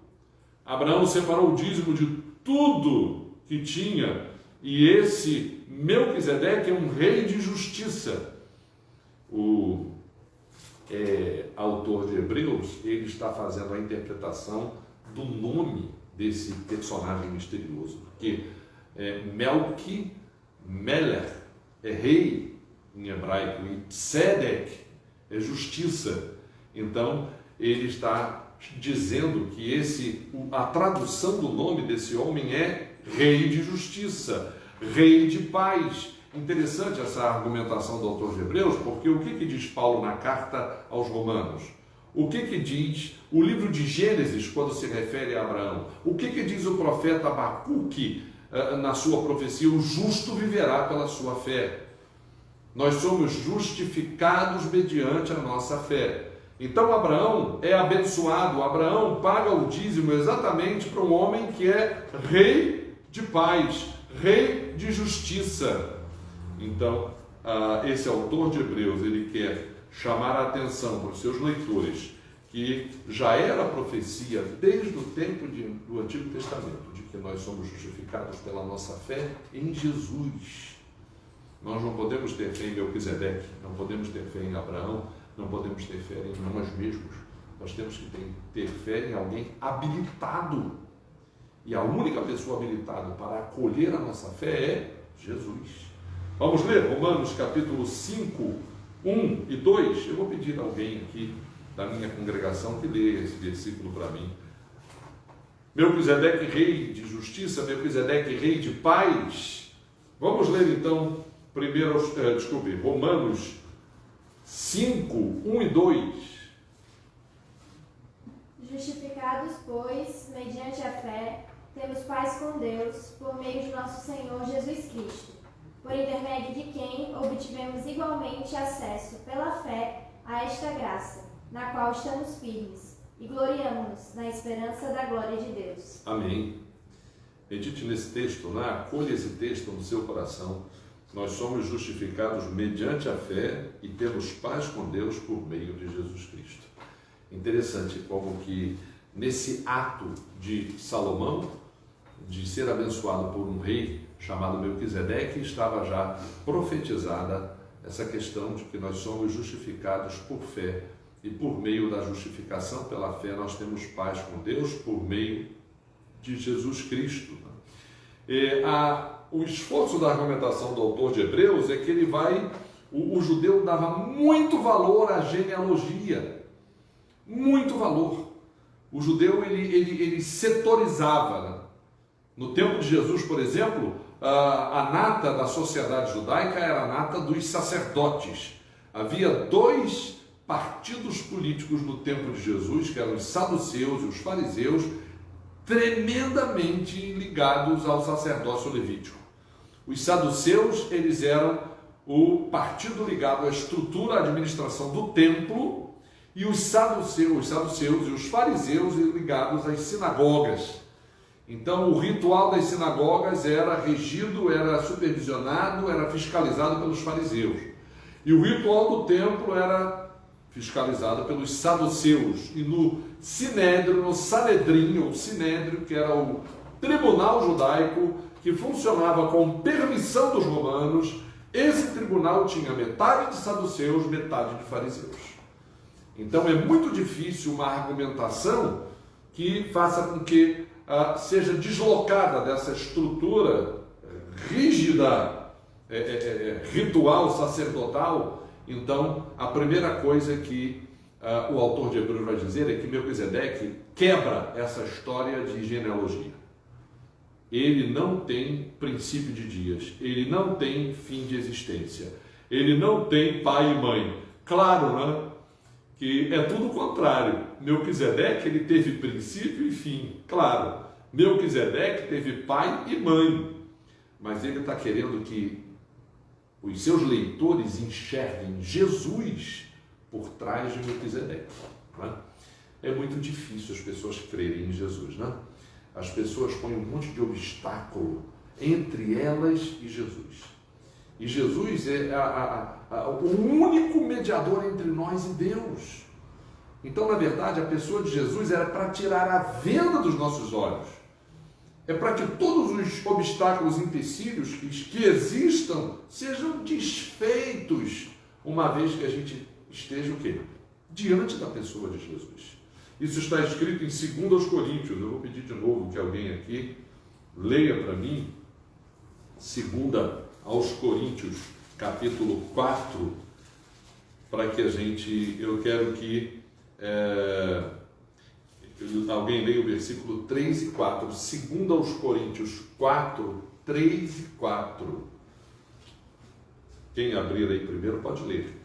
Abraão separou o dízimo de tudo que tinha, e esse Melquisedeque é um rei de justiça. O autor de Hebreus, ele está fazendo a interpretação do nome desse personagem misterioso, porque Melech é rei em hebraico, e Tzedek é justiça. Então ele está dizendo que a tradução do nome desse homem é rei de justiça, rei de paz. Interessante essa argumentação do autor de Hebreus, porque o que diz Paulo na carta aos Romanos? O que diz o livro de Gênesis quando se refere a Abraão? O que diz o profeta Abacuque na sua profecia? O justo viverá pela sua fé. Nós somos justificados mediante a nossa fé. Então Abraão é abençoado, Abraão paga o dízimo exatamente para um homem que é rei de paz, rei de justiça. Então, esse autor de Hebreus, ele quer chamar a atenção para os seus leitores, que já era profecia desde o tempo do Antigo Testamento, de que nós somos justificados pela nossa fé em Jesus. Nós não podemos ter fé em Melquisedeque, não podemos ter fé em Abraão, não podemos ter fé em nós mesmos. Nós temos que ter fé em alguém habilitado. E a única pessoa habilitada para acolher a nossa fé é Jesus. Vamos ler Romanos capítulo 5, 1 e 2. Eu vou pedir a alguém aqui da minha congregação que leia esse versículo para mim. Melquisedeque, rei de justiça, Melquisedeque, rei de paz. Vamos ler então Romanos 5, 1 e 2. Justificados, pois, mediante a fé, temos paz com Deus, por meio de nosso Senhor Jesus Cristo, por intermédio de quem obtivemos igualmente acesso, pela fé, a esta graça, na qual estamos firmes, e gloriamo-nos na esperança da glória de Deus. Amém. Medite nesse texto, né? Acolha esse texto no seu coração. Nós somos justificados mediante a fé e temos paz com Deus por meio de Jesus Cristo. Interessante como que nesse ato de Salomão, de ser abençoado por um rei chamado Melquisedeque, estava já profetizada essa questão de que nós somos justificados por fé e por meio da justificação pela fé nós temos paz com Deus por meio de Jesus Cristo. O esforço da argumentação do autor de Hebreus é que o judeu dava muito valor à genealogia, muito valor. O judeu ele setorizava. No tempo de Jesus, por exemplo, a nata da sociedade judaica era a nata dos sacerdotes. Havia 2 partidos políticos no tempo de Jesus, que eram os saduceus e os fariseus, tremendamente ligados ao sacerdócio levítico. Os saduceus, eles eram o partido ligado à estrutura, à administração do templo, e os saduceus e os fariseus ligados às sinagogas. Então, o ritual das sinagogas era regido, era supervisionado, era fiscalizado pelos fariseus. E o ritual do templo era fiscalizado pelos saduceus. E no Sinédrio, no Sanedrim, ou Sinédrio, que era o tribunal judaico, que funcionava com permissão dos romanos, esse tribunal tinha metade de saduceus, metade de fariseus. Então é muito difícil uma argumentação que faça com que seja deslocada dessa estrutura rígida, ritual, sacerdotal. Então, a primeira coisa que o autor de Hebreus vai dizer é que Melquisedeque quebra essa história de genealogia. Ele não tem princípio de dias, ele não tem fim de existência, ele não tem pai e mãe. Claro, né? Que é tudo o contrário. Melquisedeque, ele teve princípio e fim. Claro, Melquisedeque teve pai e mãe, mas ele está querendo que os seus leitores enxerguem Jesus por trás de Melquisedeque. Né? É muito difícil as pessoas crerem em Jesus, né? As pessoas põem um monte de obstáculo entre elas e Jesus. E Jesus é o único mediador entre nós e Deus. Então, na verdade, a pessoa de Jesus era para tirar a venda dos nossos olhos. É para que todos os obstáculos e empecilhos que existam sejam desfeitos, uma vez que a gente esteja o quê? Diante da pessoa de Jesus. Isso está escrito em 2 Coríntios. Eu vou pedir de novo que alguém aqui leia para mim 2 aos Coríntios, capítulo 4, para que eu quero que alguém leia o versículo 3 e 4, 2 aos Coríntios 4, 3 e 4. Quem abrir aí primeiro pode ler.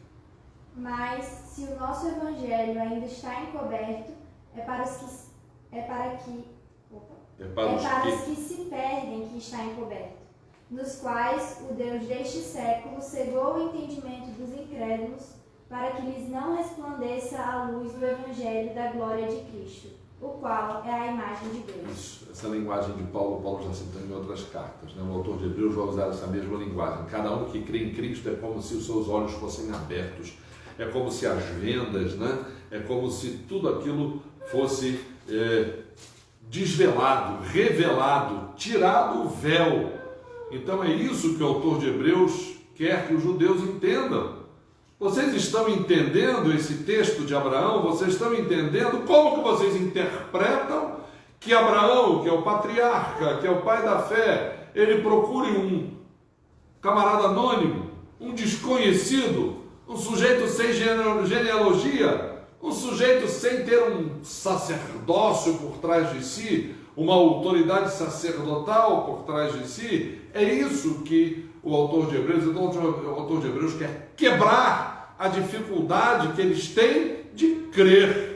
Mas, se o nosso evangelho ainda está encoberto, é para os que se perdem que está encoberto, nos quais o Deus deste século cegou o entendimento dos incrédulos, para que lhes não resplandeça a luz do evangelho da glória de Cristo, o qual é a imagem de Deus. Isso, essa linguagem de Paulo já citou em outras cartas, né? O autor de Hebreus vai usar essa mesma linguagem. Cada um que crê em Cristo é como se os seus olhos fossem abertos, é como se as vendas, né? É como se tudo aquilo fosse desvelado, revelado, tirado o véu. Então é isso que o autor de Hebreus quer que os judeus entendam. Vocês estão entendendo esse texto de Abraão? Vocês estão entendendo como que vocês interpretam que Abraão, que é o patriarca, que é o pai da fé, ele procure um camarada anônimo, um desconhecido, um sujeito sem genealogia, um sujeito sem ter um sacerdócio por trás de si, uma autoridade sacerdotal por trás de si? É isso que o autor de Hebreus, então o autor de Hebreus quer quebrar a dificuldade que eles têm de crer.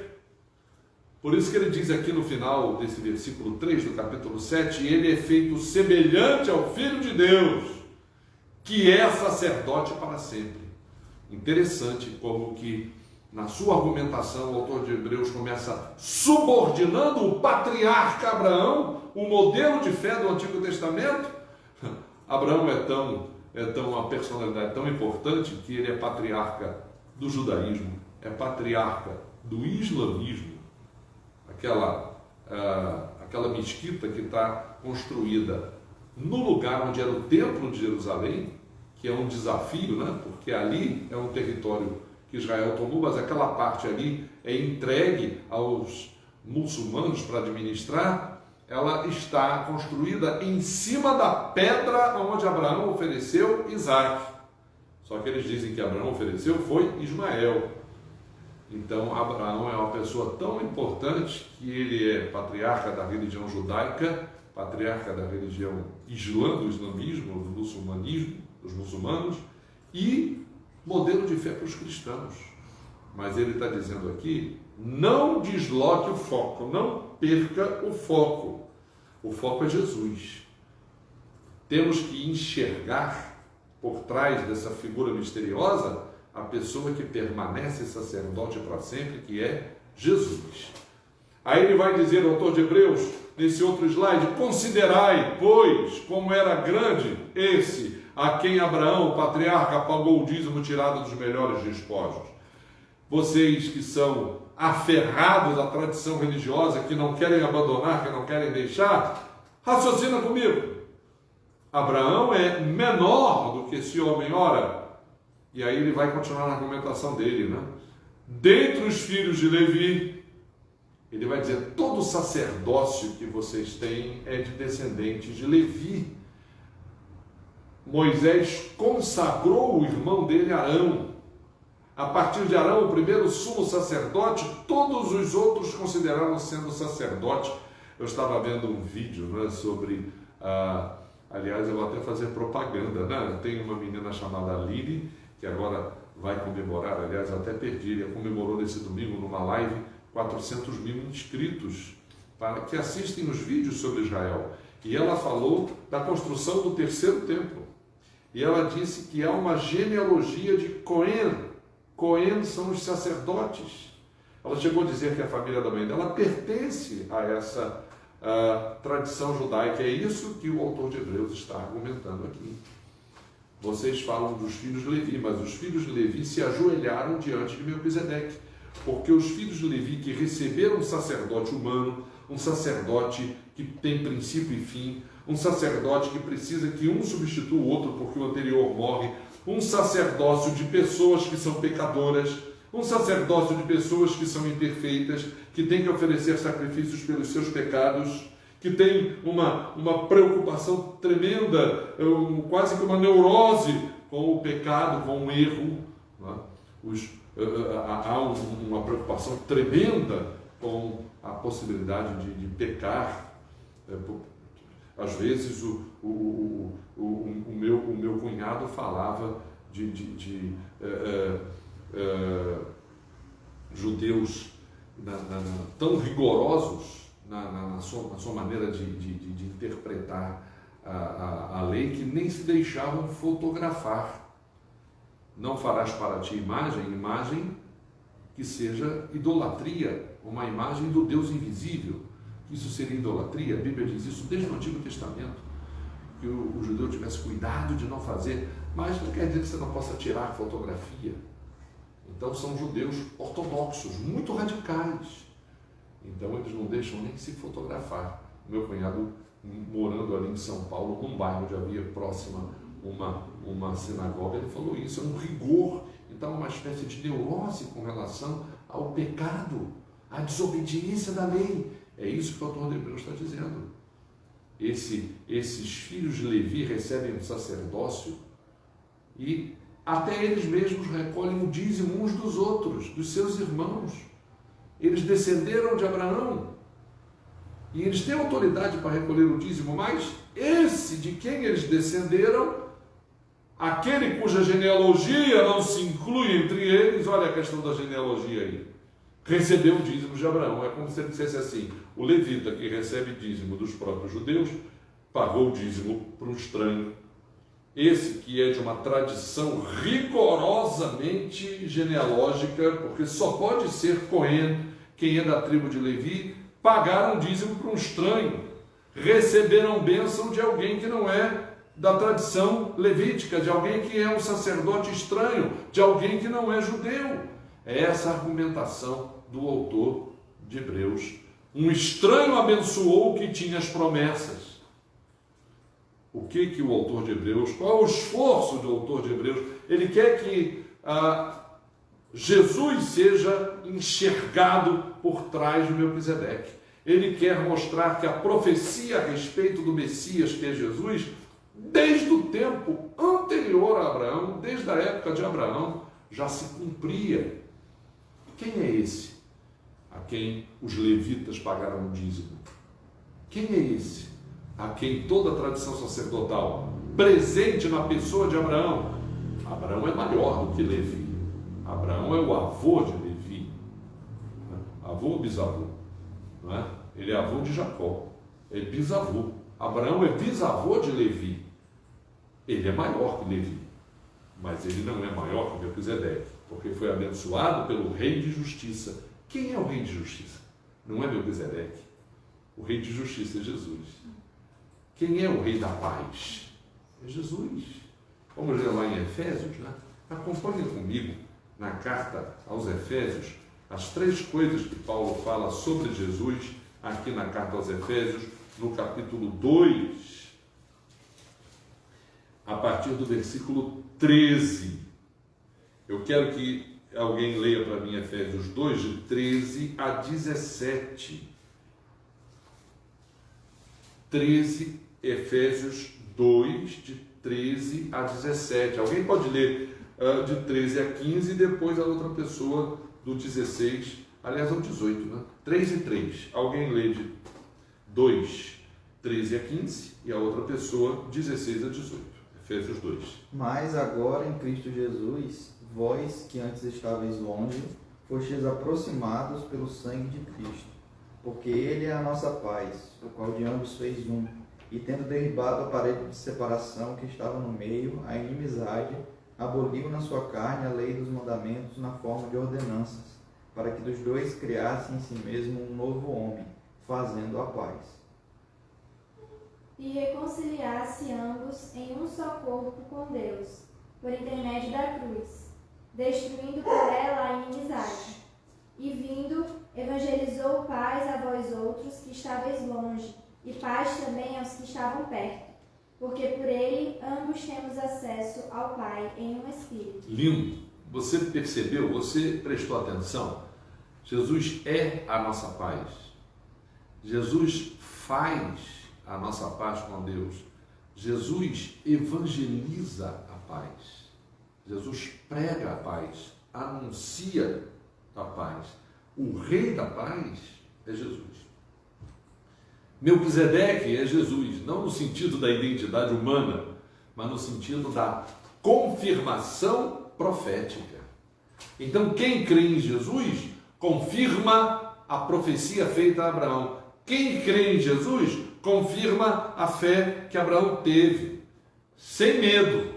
Por isso que ele diz aqui no final desse versículo 3 do capítulo 7, ele é feito semelhante ao Filho de Deus, que é sacerdote para sempre. Interessante como que na sua argumentação o autor de Hebreus começa subordinando o patriarca Abraão, o modelo de fé do Antigo Testamento. Abraão é uma personalidade tão importante que ele é patriarca do judaísmo, é patriarca do islamismo, aquela mesquita que está construída no lugar onde era o templo de Jerusalém, que é um desafio, né? Porque ali é um território que Israel tomou, mas aquela parte ali é entregue aos muçulmanos para administrar. Ela está construída em cima da pedra onde Abraão ofereceu Isaac. Só que eles dizem que Abraão ofereceu foi Ismael. Então Abraão é uma pessoa tão importante que ele é patriarca da religião judaica, patriarca da religião islã, do islamismo, do muçulmanismo, dos muçulmanos, e modelo de fé para os cristãos. Mas ele está dizendo aqui, não desloque o foco, não perca o foco. O foco é Jesus. Temos que enxergar por trás dessa figura misteriosa a pessoa que permanece sacerdote para sempre, que é Jesus. Aí ele vai dizer, o autor de Hebreus, nesse outro slide, considerai, pois, como era grande esse a quem Abraão, o patriarca, pagou o dízimo tirado dos melhores despojos. Vocês que são aferrados à tradição religiosa, que não querem abandonar, que não querem deixar, raciocina comigo. Abraão é menor do que esse homem, ora. E aí ele vai continuar na argumentação dele, né? Dentre os filhos de Levi, ele vai dizer, todo sacerdócio que vocês têm é de descendentes de Levi. Moisés consagrou o irmão dele, Arão. A partir de Arão, o primeiro sumo sacerdote, todos os outros consideraram sendo sacerdote. Eu estava vendo um vídeo, né, sobre, aliás, eu vou até fazer propaganda, né? Tem uma menina chamada Lili, que agora vai comemorar, aliás, eu até perdi, ela comemorou nesse domingo, numa live, 400 mil inscritos para que assistem os vídeos sobre Israel. E ela falou da construção do terceiro templo. E ela disse que é uma genealogia de Cohen. Cohen são os sacerdotes. Ela chegou a dizer que a família da mãe dela pertence a essa tradição judaica. É isso que o autor de Hebreus está argumentando aqui. Vocês falam dos filhos de Levi, mas os filhos de Levi se ajoelharam diante de Melquisedeque, porque os filhos de Levi que receberam um sacerdote humano, um sacerdote que tem princípio e fim, um sacerdote que precisa que um substitua o outro porque o anterior morre, um sacerdócio de pessoas que são pecadoras, um sacerdócio de pessoas que são imperfeitas, que têm que oferecer sacrifícios pelos seus pecados, que tem uma preocupação tremenda, quase que uma neurose com o pecado, com o erro. Há uma preocupação tremenda com a possibilidade de pecar. Às vezes o meu cunhado falava de judeus tão rigorosos na sua maneira de interpretar a lei, que nem se deixavam fotografar. Não farás para ti imagem que seja idolatria, uma imagem do Deus invisível. Isso seria idolatria. A Bíblia diz isso desde o Antigo Testamento, que o judeu tivesse cuidado de não fazer, mas não quer dizer que você não possa tirar fotografia. Então são judeus ortodoxos, muito radicais, Então eles não deixam nem se fotografar. Meu cunhado, morando ali em São Paulo, num bairro onde havia próxima uma sinagoga, ele falou isso, é um rigor. Então, uma espécie de neurose com relação ao pecado, à desobediência da lei. É isso que o autor de Hebreus está dizendo. Esses filhos de Levi recebem um sacerdócio e até eles mesmos recolhem o dízimo uns dos outros, dos seus irmãos. Eles descenderam de Abraão e eles têm autoridade para recolher o dízimo, mas esse de quem eles descenderam, aquele cuja genealogia não se inclui entre eles, olha a questão da genealogia aí, recebeu o dízimo de Abraão. É como se ele dissesse assim: o levita que recebe dízimo dos próprios judeus pagou o dízimo para um estranho. Esse que é de uma tradição rigorosamente genealógica, porque só pode ser Cohen, quem é da tribo de Levi, pagaram dízimo para um estranho, receberam bênção de alguém que não é da tradição levítica, de alguém que é um sacerdote estranho, de alguém que não é judeu. É essa a argumentação do autor de Hebreus. Um estranho abençoou o que tinha as promessas. O que o autor de Hebreus, qual é o esforço do autor de Hebreus? Ele quer que Jesus seja enxergado por trás de Melquisedeque. Ele quer mostrar que a profecia a respeito do Messias, que é Jesus, desde o tempo anterior a Abraão, desde a época de Abraão, já se cumpria. Quem é esse a quem os levitas pagaram o dízimo? Quem é esse a quem toda a tradição sacerdotal, presente na pessoa de Abraão? Abraão é maior do que Levi. Abraão é o avô de Levi, avô ou bisavô, não é? Ele é avô de Jacó, é bisavô. Abraão é bisavô de Levi. Ele é maior que Levi, mas ele não é maior que Melquisedeque, porque foi abençoado pelo rei de justiça. Quem é o rei de justiça? Não é Melquisedeque. O rei de justiça é Jesus. Quem é o rei da paz? É Jesus. Vamos ler lá em Efésios, né? Acompanhe comigo na carta aos Efésios as 3 coisas que Paulo fala sobre Jesus aqui na carta aos Efésios, no capítulo 2, a partir do versículo 13. Eu quero que alguém leia para mim Efésios 2, de 13 a 17. 13, Efésios 2, de 13 a 17. Alguém pode ler de 13 a 15 e depois a outra pessoa do 16, aliás, ao 18, né? 3 e 3. Alguém lê de 2, 13 a 15 e a outra pessoa 16 a 18. Efésios 2. Mas agora em Cristo Jesus, vós que antes estáveis longe, fostes aproximados pelo sangue de Cristo, porque Ele é a nossa paz, o qual de ambos fez um, e tendo derribado a parede de separação que estava no meio, a inimizade, aboliu na sua carne a lei dos mandamentos na forma de ordenanças, para que dos dois criasse em si mesmo um novo homem, fazendo a paz. E reconciliasse ambos em um só corpo com Deus, por intermédio da cruz, destruindo por ela a inimizade. E vindo, evangelizou paz a vós outros que estáveis longe, e paz também aos que estavam perto, porque por ele ambos temos acesso ao Pai em um Espírito. Lindo! Você percebeu? Você prestou atenção? Jesus é a nossa paz. Jesus faz a nossa paz com Deus. Jesus evangeliza a paz. Jesus prega a paz, anuncia a paz. O rei da paz é Jesus. Melquisedeque é Jesus, não no sentido da identidade humana, mas no sentido da confirmação profética. Então, quem crê em Jesus confirma a profecia feita a Abraão. Quem crê em Jesus confirma a fé que Abraão teve, sem medo,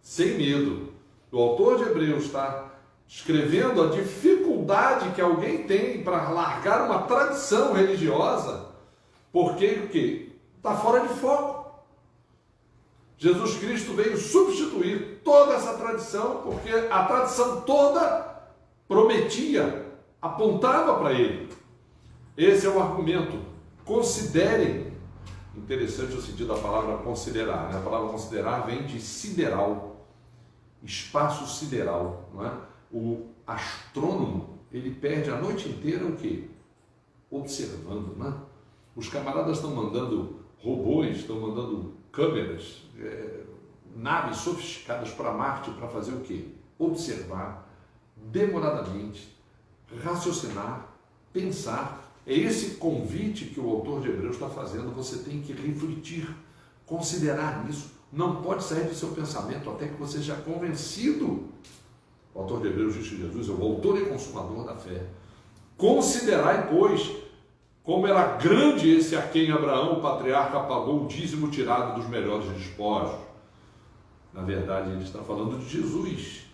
sem medo. O autor de Hebreus está escrevendo a dificuldade que alguém tem para largar uma tradição religiosa, porque o quê? Está fora de foco. Jesus Cristo veio substituir toda essa tradição, porque a tradição toda prometia, apontava para ele. Esse é o argumento. Considerem. Interessante o sentido da palavra considerar, né? A palavra considerar vem de sideral, espaço sideral, não é? O astrônomo, ele perde a noite inteira o quê? Observando, né? Os camaradas estão mandando robôs, estão mandando câmeras, naves sofisticadas para Marte para fazer o quê? Observar demoradamente, raciocinar, pensar. É esse convite que o autor de Hebreus está fazendo. Você tem que refletir, considerar isso. Não pode sair do seu pensamento até que você seja convencido. O autor de Hebreus diz que Jesus é o autor e consumador da fé. Considerai, pois, como era grande esse a quem Abraão, o patriarca, pagou o dízimo tirado dos melhores despojos. Na verdade, ele está falando de Jesus.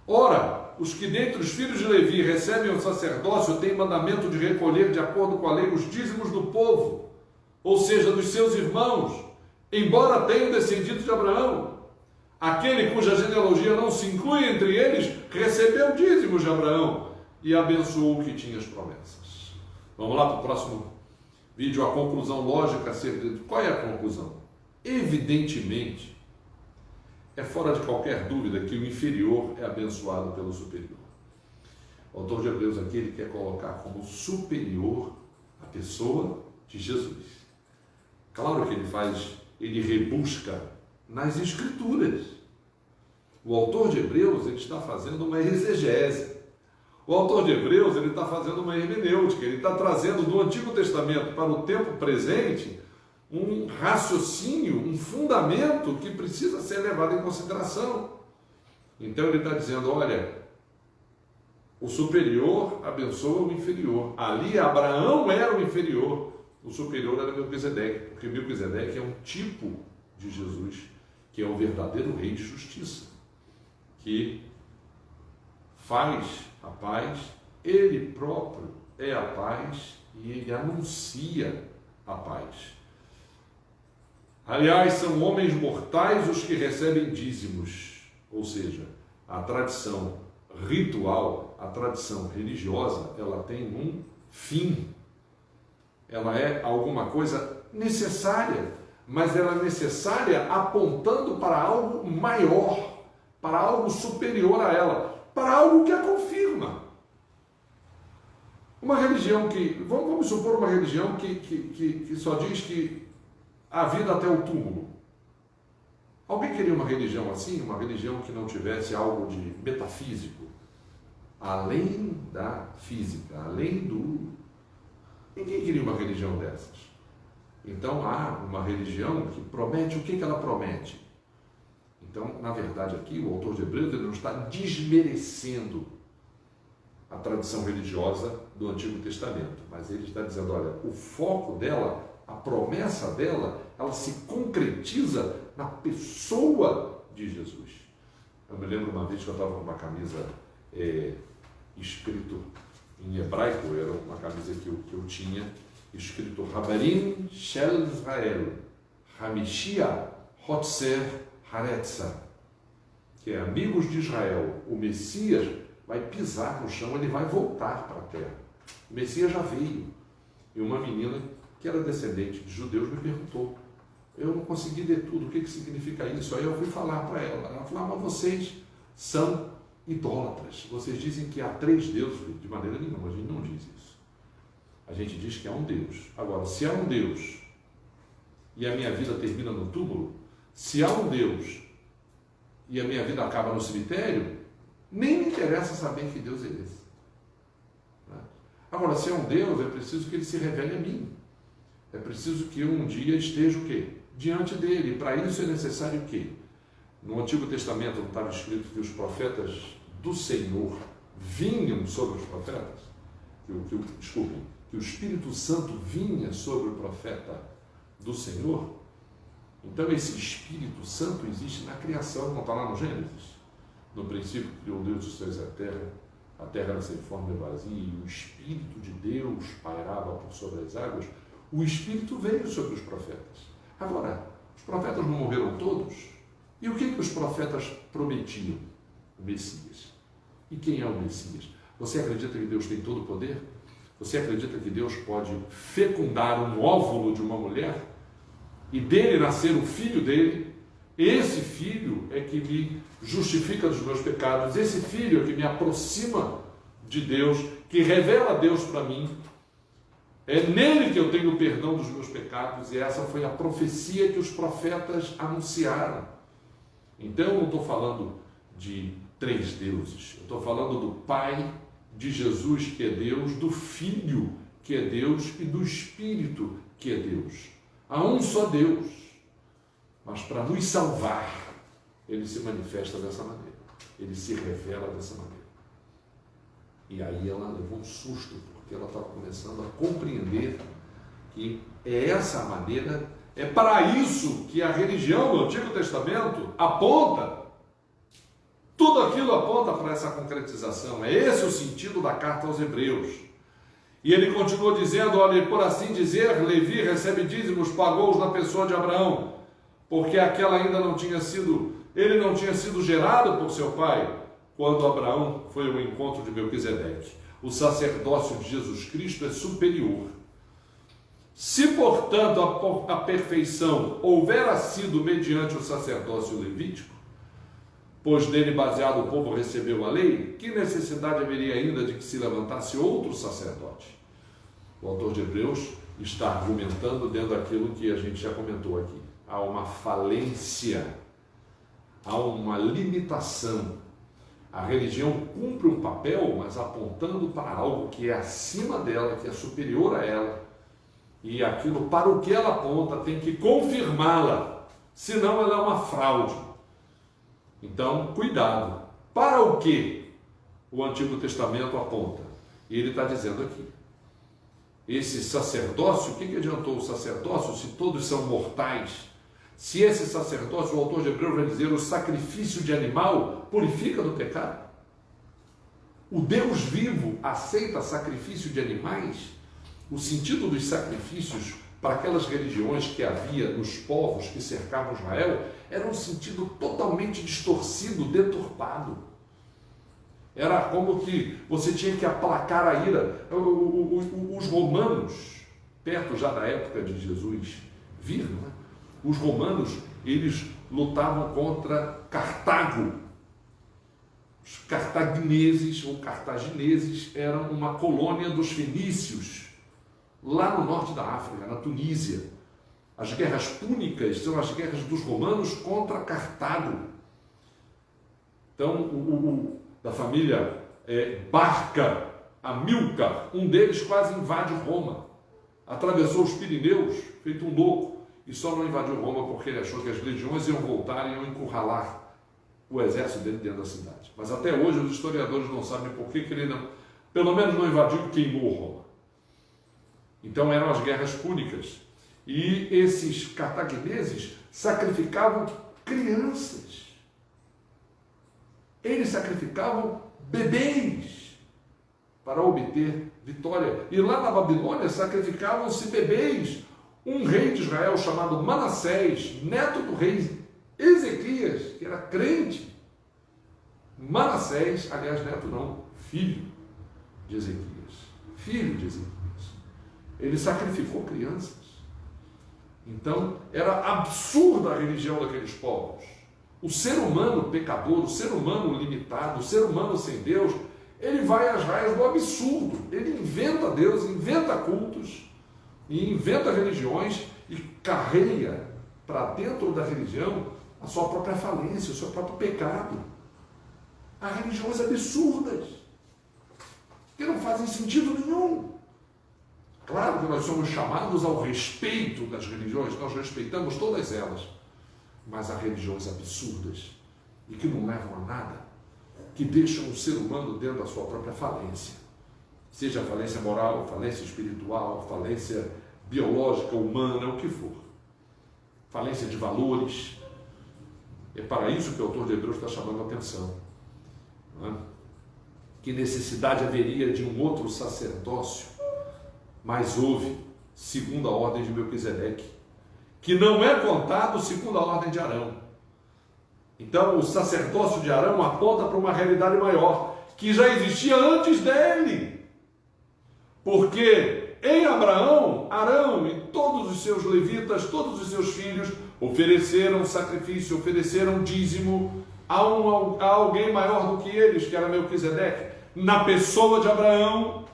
Ora, os que dentre os filhos de Levi recebem o sacerdócio têm mandamento de recolher de acordo com a lei os dízimos do povo, ou seja, dos seus irmãos, embora tenham descendido de Abraão. Aquele cuja genealogia não se inclui entre eles, recebeu dízimos de Abraão e abençoou o que tinha as promessas. Vamos lá para o próximo vídeo, a conclusão lógica acerca de... Qual é a conclusão? Evidentemente, é fora de qualquer dúvida que o inferior é abençoado pelo superior. O autor de Hebreus aqui, ele quer colocar como superior a pessoa de Jesus. Claro que ele rebusca nas Escrituras. O autor de Hebreus, ele está fazendo uma exegese. O autor de Hebreus, ele está fazendo uma hermenêutica, ele está trazendo do Antigo Testamento para o tempo presente um raciocínio, um fundamento que precisa ser levado em consideração. Então ele está dizendo, olha, o superior abençoa o inferior. Ali Abraão era o inferior, o superior era Melquisedeque, porque Melquisedeque é um tipo de Jesus, que é o verdadeiro rei de justiça, que faz a paz, ele próprio é a paz e ele anuncia a paz. Aliás, são homens mortais os que recebem dízimos, ou seja, a tradição ritual, a tradição religiosa, ela tem um fim. Ela é alguma coisa necessária, mas ela é necessária apontando para algo maior, para algo superior a ela, para algo que a confirma. Uma religião que, vamos supor uma religião que só diz que a vida até o túmulo. Alguém queria uma religião assim? Uma religião que não tivesse algo de metafísico? Além da física, além do... Ninguém queria uma religião dessas. Então há uma religião que promete, o que ela promete? Então, na verdade aqui, o autor de Hebreus, ele não está desmerecendo a tradição religiosa do Antigo Testamento, mas ele está dizendo, olha, o foco dela, a promessa dela, ela se concretiza na pessoa de Jesus. Eu me lembro uma vez que eu estava com uma camisa escrito em hebraico, era uma camisa que eu tinha, escrito Rabarim Shel Israel, Hamishia Hotzer Haretza, que é amigos de Israel. O Messias vai pisar no chão, ele vai voltar para a terra. O Messias já veio. E uma menina que era descendente de judeus me perguntou, eu não consegui ler tudo, o que significa isso? Aí eu fui falar para ela. Ela falou, mas vocês são idólatras. Vocês dizem que há 3 deuses. De maneira nenhuma, a gente não diz isso. A gente diz que há um Deus. Agora, se há um Deus e a minha vida termina no túmulo, se há um Deus e a minha vida acaba no cemitério, nem me interessa saber que Deus é esse. Agora, se é um Deus, é preciso que ele se revele a mim. É preciso que eu um dia esteja o quê? Diante dele. Para isso é necessário o quê? No Antigo Testamento não estava escrito que os profetas do Senhor vinham sobre os profetas? Que o Espírito Santo vinha sobre o profeta do Senhor? Então esse Espírito Santo existe na criação, não está lá no Gênesis? No princípio criou Deus os céus e a terra era sem forma e vazia, e o Espírito de Deus pairava por sobre as águas. O Espírito veio sobre os profetas. Agora, os profetas não morreram todos? E o que os profetas prometiam? O Messias. E quem é o Messias? Você acredita que Deus tem todo o poder? Você acredita que Deus pode fecundar um óvulo de uma mulher e dele nascer o filho dele? Esse filho é que me justifica dos meus pecados, esse filho é que me aproxima de Deus, que revela Deus para mim. É nele que eu tenho o perdão dos meus pecados, e essa foi a profecia que os profetas anunciaram. Então eu não estou falando de três deuses, eu estou falando do Pai, de Jesus, que é Deus, do Filho, que é Deus, e do Espírito, que é Deus. Há um só Deus, mas para nos salvar, ele se manifesta dessa maneira, ele se revela dessa maneira. E aí ela levou um susto, porque ela estava começando a compreender que é essa a maneira, é para isso que a religião do Antigo Testamento aponta. Tudo aquilo aponta para essa concretização. É esse o sentido da carta aos Hebreus. E ele continua dizendo, olha, por assim dizer, Levi recebe dízimos, pagou-os na pessoa de Abraão, porque aquela ainda não tinha sido, ele não tinha sido gerado por seu pai, quando Abraão foi ao encontro de Melquisedeque. O sacerdócio de Jesus Cristo é superior. Se, portanto, a perfeição houvera sido mediante o sacerdócio levítico, pois nele baseado o povo recebeu a lei, que necessidade haveria ainda de que se levantasse outro sacerdote? O autor de Hebreus está argumentando dentro daquilo que a gente já comentou aqui. Há uma falência, há uma limitação. A religião cumpre um papel, mas apontando para algo que é acima dela, que é superior a ela. E aquilo para o que ela aponta tem que confirmá-la, senão ela é uma fraude. Então, cuidado. Para o que o Antigo Testamento aponta? E ele está dizendo aqui. Esse sacerdócio, o que adiantou o sacerdócio se todos são mortais? Se esse sacerdócio, o autor de Hebreus vai dizer, o sacrifício de animal purifica do pecado? O Deus vivo aceita sacrifício de animais? O sentido dos sacrifícios para aquelas religiões que havia nos povos que cercavam Israel era um sentido totalmente distorcido, deturpado. Era como que você tinha que aplacar a ira. Os romanos, perto já da época de Jesus, viram, né? Os romanos, eles lutavam contra Cartago. Os cartagineses ou cartagineses eram uma colônia dos fenícios, lá no norte da África, na Tunísia. As guerras púnicas são as guerras dos romanos contra Cartago. Então, da família Barca, Amílcar, um deles quase invade Roma. Atravessou os Pirineus, feito um louco, e só não invadiu Roma porque ele achou que as legiões iam voltar e iam encurralar o exército dele dentro da cidade. Mas até hoje os historiadores não sabem por que ele não, pelo menos não invadiu e queimou Roma. Então eram as guerras púnicas. E esses cartagineses sacrificavam crianças. Eles sacrificavam bebês para obter vitória. E lá na Babilônia sacrificavam-se bebês. Um rei de Israel chamado Manassés, neto do rei Ezequias, que era crente. Manassés, aliás, neto não, filho de Ezequias. Filho de Ezequias. Ele sacrificou crianças. Então, era absurda a religião daqueles povos. O ser humano pecador, o ser humano limitado, o ser humano sem Deus, ele vai às raias do absurdo. Ele inventa Deus, inventa cultos, e inventa religiões e carrega para dentro da religião a sua própria falência, o seu próprio pecado. Há religiões absurdas, que não fazem sentido nenhum. Claro que nós somos chamados ao respeito das religiões, nós respeitamos todas elas, mas há religiões absurdas e que não levam a nada, que deixam o ser humano dentro da sua própria falência, seja falência moral, falência espiritual, falência biológica, humana, o que for, falência de valores. É para isso que o autor de Hebreus está chamando a atenção, não é? Que necessidade haveria de um outro sacerdócio? Mas houve, segundo a ordem de Melquisedeque, que não é contado segundo a ordem de Arão. Então, o sacerdócio de Arão aponta para uma realidade maior, que já existia antes dele. Porque em Abraão, Arão e todos os seus levitas, todos os seus filhos, ofereceram sacrifício, ofereceram dízimo a alguém maior do que eles, que era Melquisedeque. Na pessoa de Abraão,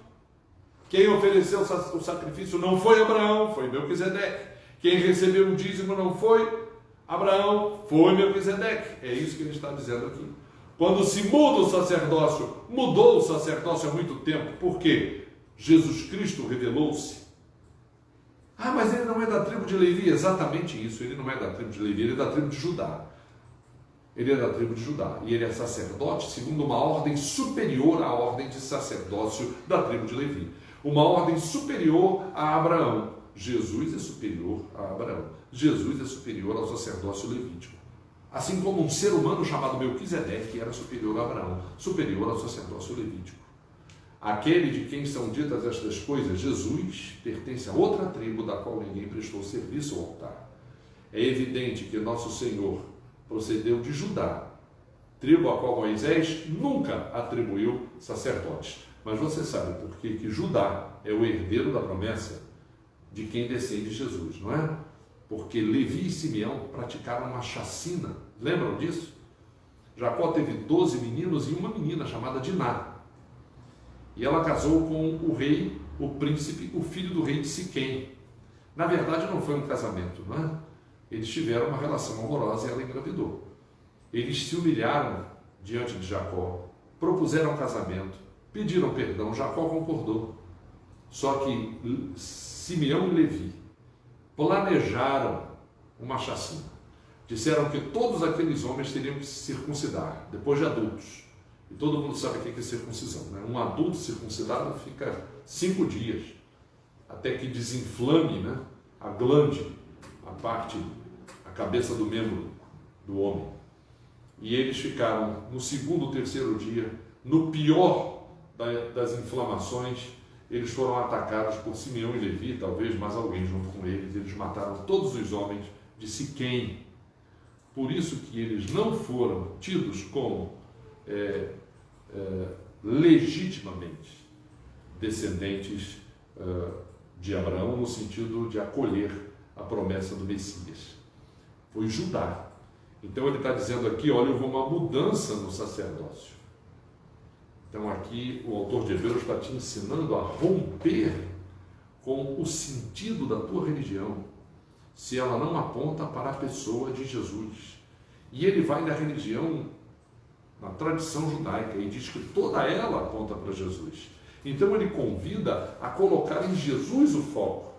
quem ofereceu o sacrifício não foi Abraão, foi Melquisedeque. Quem recebeu o dízimo não foi Abraão, foi Melquisedeque. É isso que ele está dizendo aqui. Quando se muda o sacerdócio, mudou o sacerdócio há muito tempo. Por quê? Jesus Cristo revelou-se. Ah, mas ele não é da tribo de Levi. Exatamente isso, ele não é da tribo de Levi, ele é da tribo de Judá. Ele é da tribo de Judá e ele é sacerdote segundo uma ordem superior à ordem de sacerdócio da tribo de Levi. Uma ordem superior a Abraão. Jesus é superior a Abraão. Jesus é superior ao sacerdócio levítico. Assim como um ser humano chamado Melquisedeque era superior a Abraão, superior ao sacerdócio levítico. Aquele de quem são ditas estas coisas, Jesus, pertence a outra tribo da qual ninguém prestou serviço ao altar. É evidente que nosso Senhor procedeu de Judá, tribo a qual Moisés nunca atribuiu sacerdotes. Mas você sabe por que Judá é o herdeiro da promessa de quem descende Jesus, não é? Porque Levi e Simeão praticaram uma chacina. Lembram disso? Jacó teve 12 meninos e uma menina chamada Diná. E ela casou com o rei, o príncipe, o filho do rei de Siquém. Na verdade, não foi um casamento, não é? Eles tiveram uma relação amorosa e ela engravidou. Eles se humilharam diante de Jacó, propuseram casamento, pediram perdão, Jacó concordou. Só que Simeão e Levi planejaram uma chacina. Disseram que todos aqueles homens teriam que se circuncidar, depois de adultos. E todo mundo sabe o que é circuncisão, né? Um adulto circuncidado fica 5 dias, até que desinflame, né, a glande, a cabeça do membro do homem. E eles ficaram no 2º, 3º dia, no pior das inflamações. Eles foram atacados por Simeão e Levi, talvez mais alguém junto com eles. Eles mataram todos os homens de Siquém. Por isso que eles não foram tidos como legitimamente descendentes de Abraão, no sentido de acolher a promessa do Messias. Foi Judá. Então ele está dizendo aqui, olha, houve uma mudança no sacerdócio. Então aqui o autor de Hebreus está te ensinando a romper com o sentido da tua religião, se ela não aponta para a pessoa de Jesus. E ele vai na religião, na tradição judaica, e diz que toda ela aponta para Jesus. Então ele convida a colocar em Jesus o foco.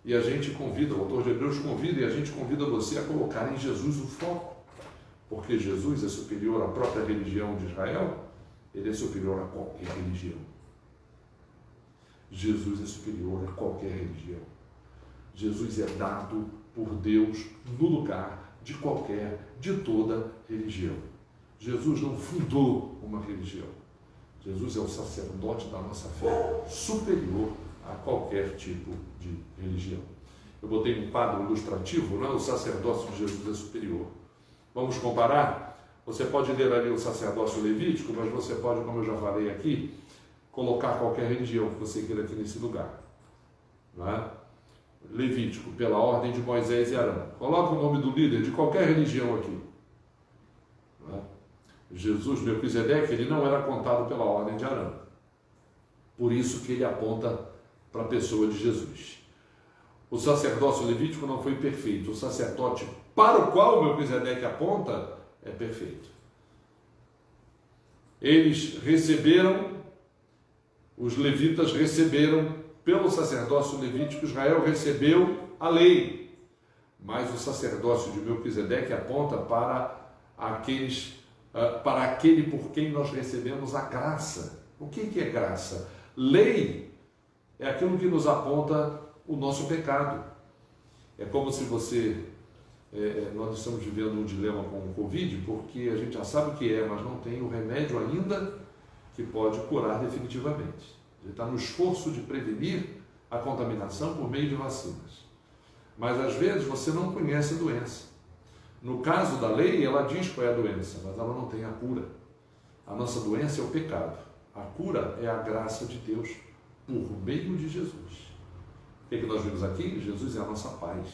E a gente convida, o autor de Hebreus convida, e a gente convida você a colocar em Jesus o foco. Porque Jesus é superior à própria religião de Israel, ele é superior a qualquer religião. Jesus é superior a qualquer religião. Jesus é dado por Deus no lugar de toda religião. Jesus não fundou uma religião. Jesus é o sacerdote da nossa fé, superior a qualquer tipo de religião. Eu botei um quadro ilustrativo, não é? O sacerdócio de Jesus é superior. Vamos comparar? Você pode ler ali o sacerdócio levítico, mas você pode, como eu já falei aqui, colocar qualquer religião que você queira aqui nesse lugar. Não é? Levítico, pela ordem de Moisés e Arão. Coloca o nome do líder de qualquer religião aqui. Não é? Jesus, Melquisedeque, ele não era contado pela ordem de Arão. Por isso que ele aponta para a pessoa de Jesus. O sacerdócio levítico não foi perfeito. O sacerdote para o qual Melquisedeque aponta é perfeito. Eles receberam, os levitas receberam, pelo sacerdócio levítico, Israel recebeu a lei. Mas o sacerdócio de Melquisedeque aponta para aquele por quem nós recebemos a graça. O que é graça? Lei é aquilo que nos aponta o nosso pecado. É como se nós estamos vivendo um dilema com o Covid, porque a gente já sabe o que é, mas não tem o remédio ainda que pode curar definitivamente. Ele está no esforço de prevenir a contaminação por meio de vacinas. Mas às vezes você não conhece a doença. No caso da lei, ela diz qual é a doença, mas ela não tem a cura. A nossa doença é o pecado. A cura é a graça de Deus por meio de Jesus. O que nós vimos aqui? Jesus é a nossa paz.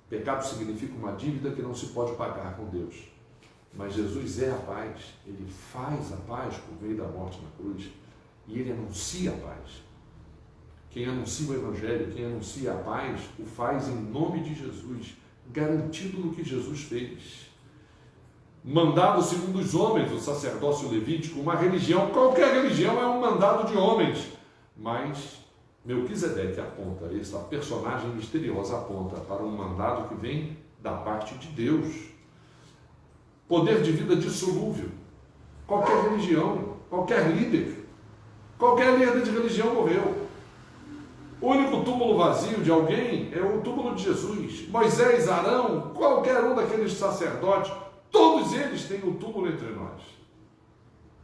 Pecado significa uma dívida que não se pode pagar com Deus. Mas Jesus é a paz. Ele faz a paz por meio da morte na cruz. E ele anuncia a paz. Quem anuncia o Evangelho, quem anuncia a paz, o faz em nome de Jesus, garantido no que Jesus fez. Mandado segundo os homens, o sacerdócio levítico, uma religião, qualquer religião é um mandado de homens. Mas Melquisedeque aponta, essa personagem misteriosa aponta para um mandado que vem da parte de Deus. Poder de vida dissolúvel. Qualquer religião, qualquer líder de religião morreu. O único túmulo vazio de alguém é o túmulo de Jesus. Moisés, Arão, qualquer um daqueles sacerdotes, todos eles têm um túmulo entre nós.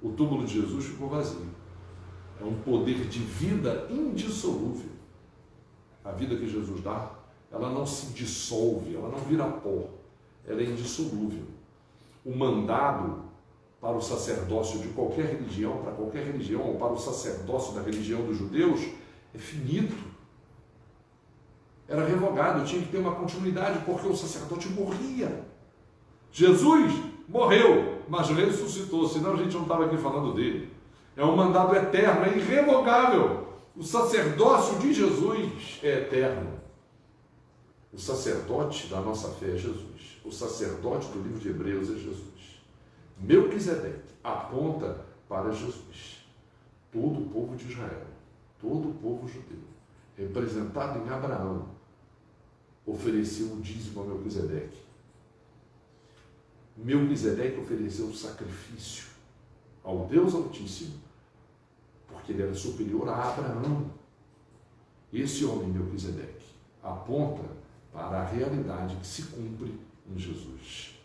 O túmulo de Jesus ficou vazio. É um poder de vida indissolúvel. A vida que Jesus dá, ela não se dissolve, ela não vira pó, ela é indissolúvel. O mandado para o sacerdócio de qualquer religião, para qualquer religião, ou para o sacerdócio da religião dos judeus, é finito. Era revogado, tinha que ter uma continuidade, porque o sacerdote morria. Jesus morreu, mas ressuscitou, senão a gente não estava aqui falando dele. É um mandado eterno, é irrevogável. O sacerdócio de Jesus é eterno. O sacerdote da nossa fé é Jesus. O sacerdote do livro de Hebreus é Jesus. Melquisedeque aponta para Jesus. Todo o povo de Israel, todo o povo judeu, representado em Abraão, ofereceu o dízimo a Melquisedeque. Melquisedeque ofereceu um sacrifício ao Deus Altíssimo, porque ele era superior a Abraão. Esse homem, Melquisedeque, aponta para a realidade que se cumpre em Jesus.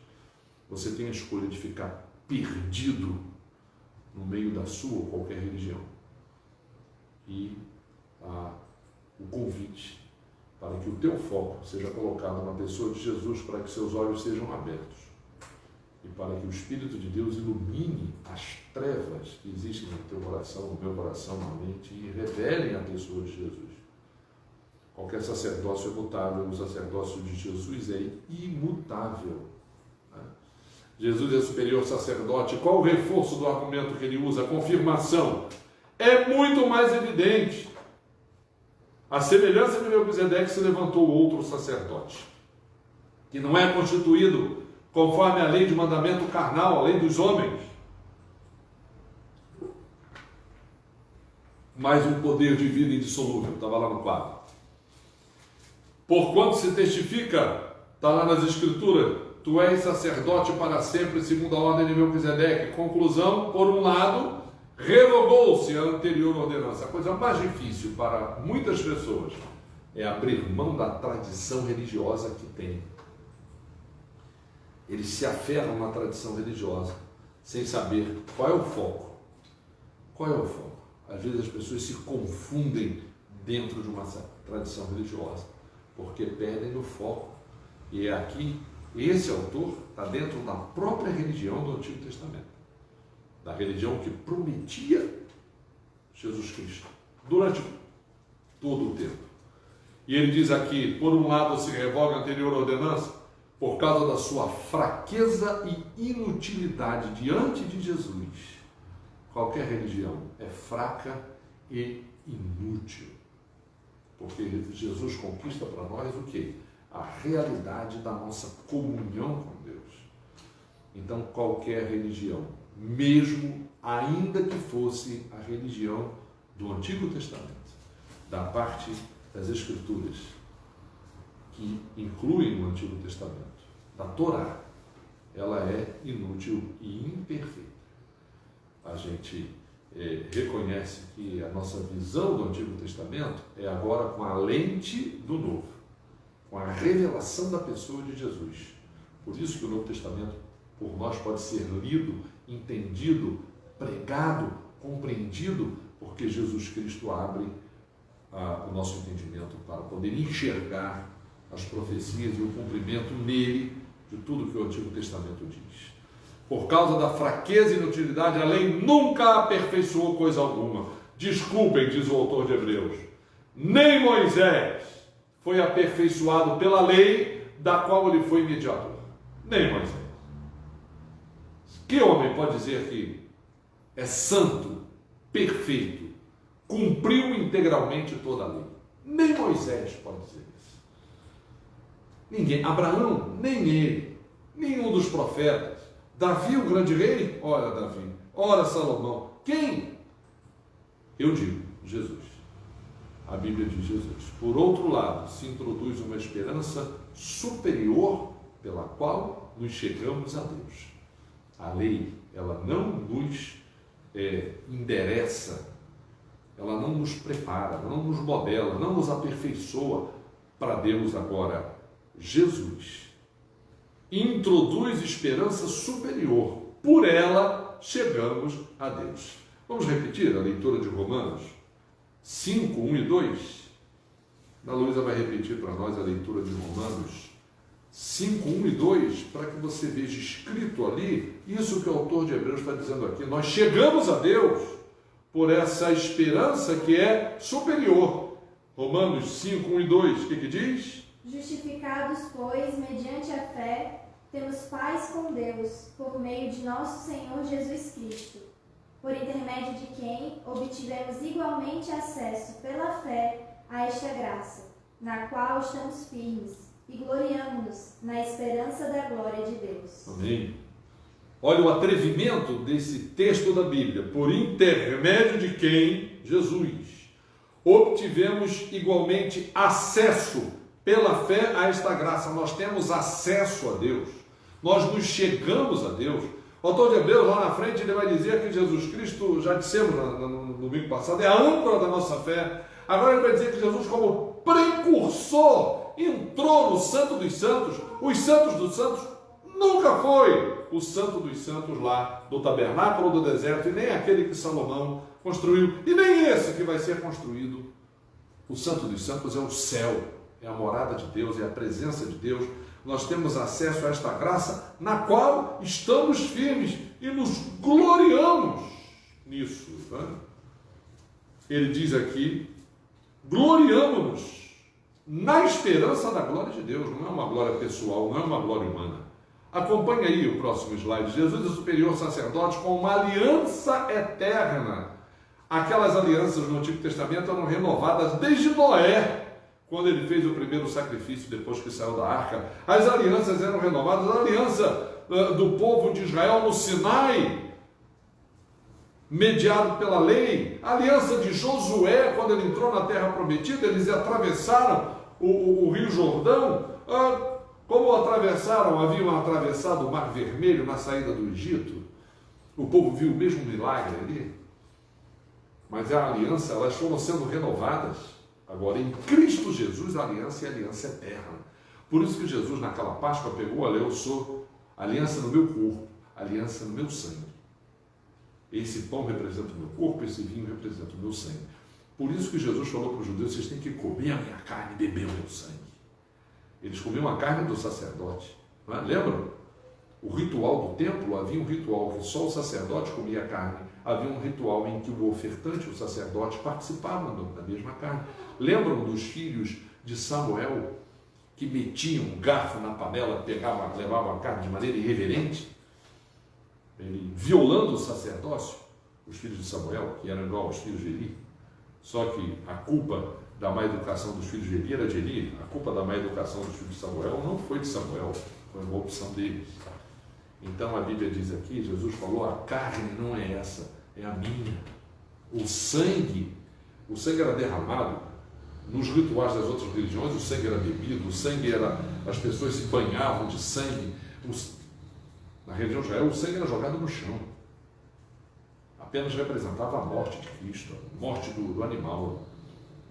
Você tem a escolha de ficar perdido no meio da sua ou qualquer religião. E o convite para que o teu foco seja colocado na pessoa de Jesus, para que seus olhos sejam abertos e para que o Espírito de Deus ilumine as trevas que existem no teu coração, no meu coração, na mente, e revelem a pessoa de Jesus. Qualquer sacerdócio é mutável, o sacerdócio de Jesus é imutável. Jesus é superior sacerdote. Qual o reforço do argumento que ele usa? A confirmação. É muito mais evidente. A semelhança de Melquisedeque se levantou outro sacerdote, que não é constituído conforme a lei de mandamento carnal, a lei dos homens, mas um poder de vida indissolúvel. Estava lá no quadro. Porquanto se testifica, está lá nas Escrituras, tu és sacerdote para sempre, segundo a ordem de Melquisedeque. Conclusão, por um lado, revogou-se a anterior ordenança. A coisa mais difícil para muitas pessoas é abrir mão da tradição religiosa que tem. Eles se aferram na tradição religiosa, sem saber qual é o foco. Qual é o foco? Às vezes as pessoas se confundem dentro de uma tradição religiosa, porque perdem o foco. E é aqui, esse autor está dentro da própria religião do Antigo Testamento, da religião que prometia Jesus Cristo durante todo o tempo. E ele diz aqui, por um lado se revoga a anterior ordenança, por causa da sua fraqueza e inutilidade diante de Jesus. Qualquer religião é fraca e inútil, porque Jesus conquista para nós o quê? A realidade da nossa comunhão com Deus. Então qualquer religião, mesmo ainda que fosse a religião do Antigo Testamento, da parte das Escrituras, que incluem o Antigo Testamento, da Torá, ela é inútil e imperfeita. A gente reconhece que a nossa visão do Antigo Testamento é agora com a lente do Novo, com a revelação da pessoa de Jesus. Por isso que o Novo Testamento, por nós, pode ser lido, entendido, pregado, compreendido, porque Jesus Cristo abre o nosso entendimento para poder enxergar as profecias e o cumprimento nele de tudo que o Antigo Testamento diz. Por causa da fraqueza e inutilidade, a lei nunca aperfeiçoou coisa alguma. Desculpem, diz o autor de Hebreus, nem Moisés foi aperfeiçoado pela lei da qual ele foi mediador. Nem Moisés. Que homem pode dizer que é santo, perfeito, cumpriu integralmente toda a lei? Nem Moisés pode dizer isso. Ninguém. Abraão, nem ele, nenhum dos profetas. Davi, o grande rei? Ora Davi, ora Salomão. Quem? Eu digo, Jesus. A Bíblia diz Jesus. Por outro lado, se introduz uma esperança superior pela qual nos chegamos a Deus. A lei, ela não nos endereça, ela não nos prepara, ela não nos modela, não nos aperfeiçoa para Deus. Agora, Jesus introduz esperança superior, por ela chegamos a Deus. Vamos repetir a leitura de Romanos 5, 1 e 2? A Luísa vai repetir para nós a leitura de Romanos 5, 1 e 2, para que você veja escrito ali isso que o autor de Hebreus está dizendo aqui. Nós chegamos a Deus por essa esperança que é superior. Romanos 5, 1 e 2, o que diz? Justificados, pois, mediante a fé, temos paz com Deus, por meio de nosso Senhor Jesus Cristo, por intermédio de quem obtivemos igualmente acesso pela fé a esta graça, na qual estamos firmes e gloriamo-nos na esperança da glória de Deus. Amém. Olha o atrevimento desse texto da Bíblia. Por intermédio de quem? Jesus. Obtivemos igualmente acesso pela fé a esta graça. Nós temos acesso a Deus. Nós nos chegamos a Deus. O autor de Hebreus, lá na frente, ele vai dizer que Jesus Cristo, já dissemos no domingo passado, é a âncora da nossa fé. Agora ele vai dizer que Jesus, como precursor, entrou no Santo dos Santos. Os Santos dos Santos nunca foi o Santo dos Santos lá do tabernáculo do deserto, e nem aquele que Salomão construiu, e nem esse que vai ser construído. O Santo dos Santos é o céu, é a morada de Deus, é a presença de Deus. Nós temos acesso a esta graça, na qual estamos firmes e nos gloriamos nisso. Né? Ele diz aqui, gloriamo-nos na esperança da glória de Deus. Não é uma glória pessoal, não é uma glória humana. Acompanhe aí o próximo slide. Jesus é superior sacerdote com uma aliança eterna. Aquelas alianças no Antigo Testamento eram renovadas desde Noé, quando ele fez o primeiro sacrifício depois que saiu da arca. As alianças eram renovadas. A aliança do povo de Israel no Sinai, mediado pela lei. A aliança de Josué, quando ele entrou na terra prometida, eles atravessaram o rio Jordão. Como haviam atravessado o Mar Vermelho na saída do Egito. O povo viu o mesmo milagre ali. Mas a aliança, elas foram sendo renovadas. Agora, em Cristo Jesus, a aliança é aliança eterna. Por isso que Jesus, naquela Páscoa, pegou, olha, eu sou aliança no meu corpo, aliança no meu sangue. Esse pão representa o meu corpo, esse vinho representa o meu sangue. Por isso que Jesus falou para os judeus, vocês têm que comer a minha carne e beber o meu sangue. Eles comiam a carne do sacerdote. Não é? Lembram? O ritual do templo, havia um ritual que só o sacerdote comia a carne. Havia um ritual em que o ofertante, o sacerdote, participavam da mesma carne. Lembram dos filhos de Samuel, que metiam um garfo na panela, levavam a carne de maneira irreverente, violando o sacerdócio? Os filhos de Samuel, que eram igual aos filhos de Eli. Só que a culpa da má educação dos filhos de Eli era de Eli. A culpa da má educação dos filhos de Samuel não foi de Samuel, foi uma opção deles. Então a Bíblia diz aqui, Jesus falou, a carne não é essa, é a minha. O sangue era derramado. Nos rituais das outras religiões, o sangue era bebido, as pessoas se banhavam de sangue. Na religião de Israel, o sangue era jogado no chão. Apenas representava a morte de Cristo, a morte do animal.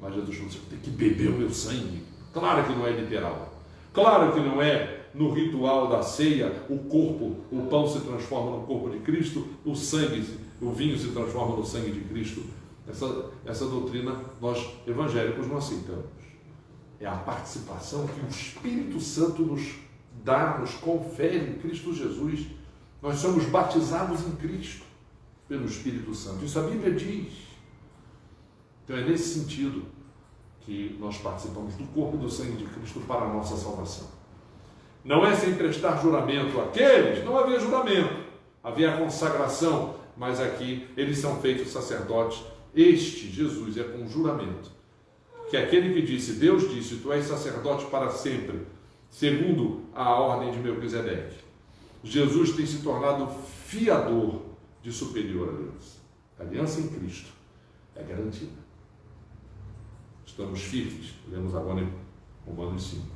Mas Jesus falou, você tem que beber o meu sangue. Claro que não é literal. Claro que não é no ritual da ceia, o pão se transforma no corpo de Cristo, o vinho se transforma no sangue de Cristo. Essa doutrina nós evangélicos não aceitamos. É a participação que o Espírito Santo nos dá, nos confere em Cristo Jesus. Nós somos batizados em Cristo pelo Espírito Santo. Isso a Bíblia diz. Então é nesse sentido que nós participamos do corpo e do sangue de Cristo para a nossa salvação. Não é sem prestar juramento àqueles, não havia juramento, havia a consagração, mas aqui eles são feitos sacerdotes. Este, Jesus, é com juramento, que aquele que disse, Deus disse, tu és sacerdote para sempre, segundo a ordem de Melquisedeque. Jesus tem se tornado fiador de superior aliança. A aliança em Cristo é garantida. Estamos firmes, lemos agora em Romanos 5.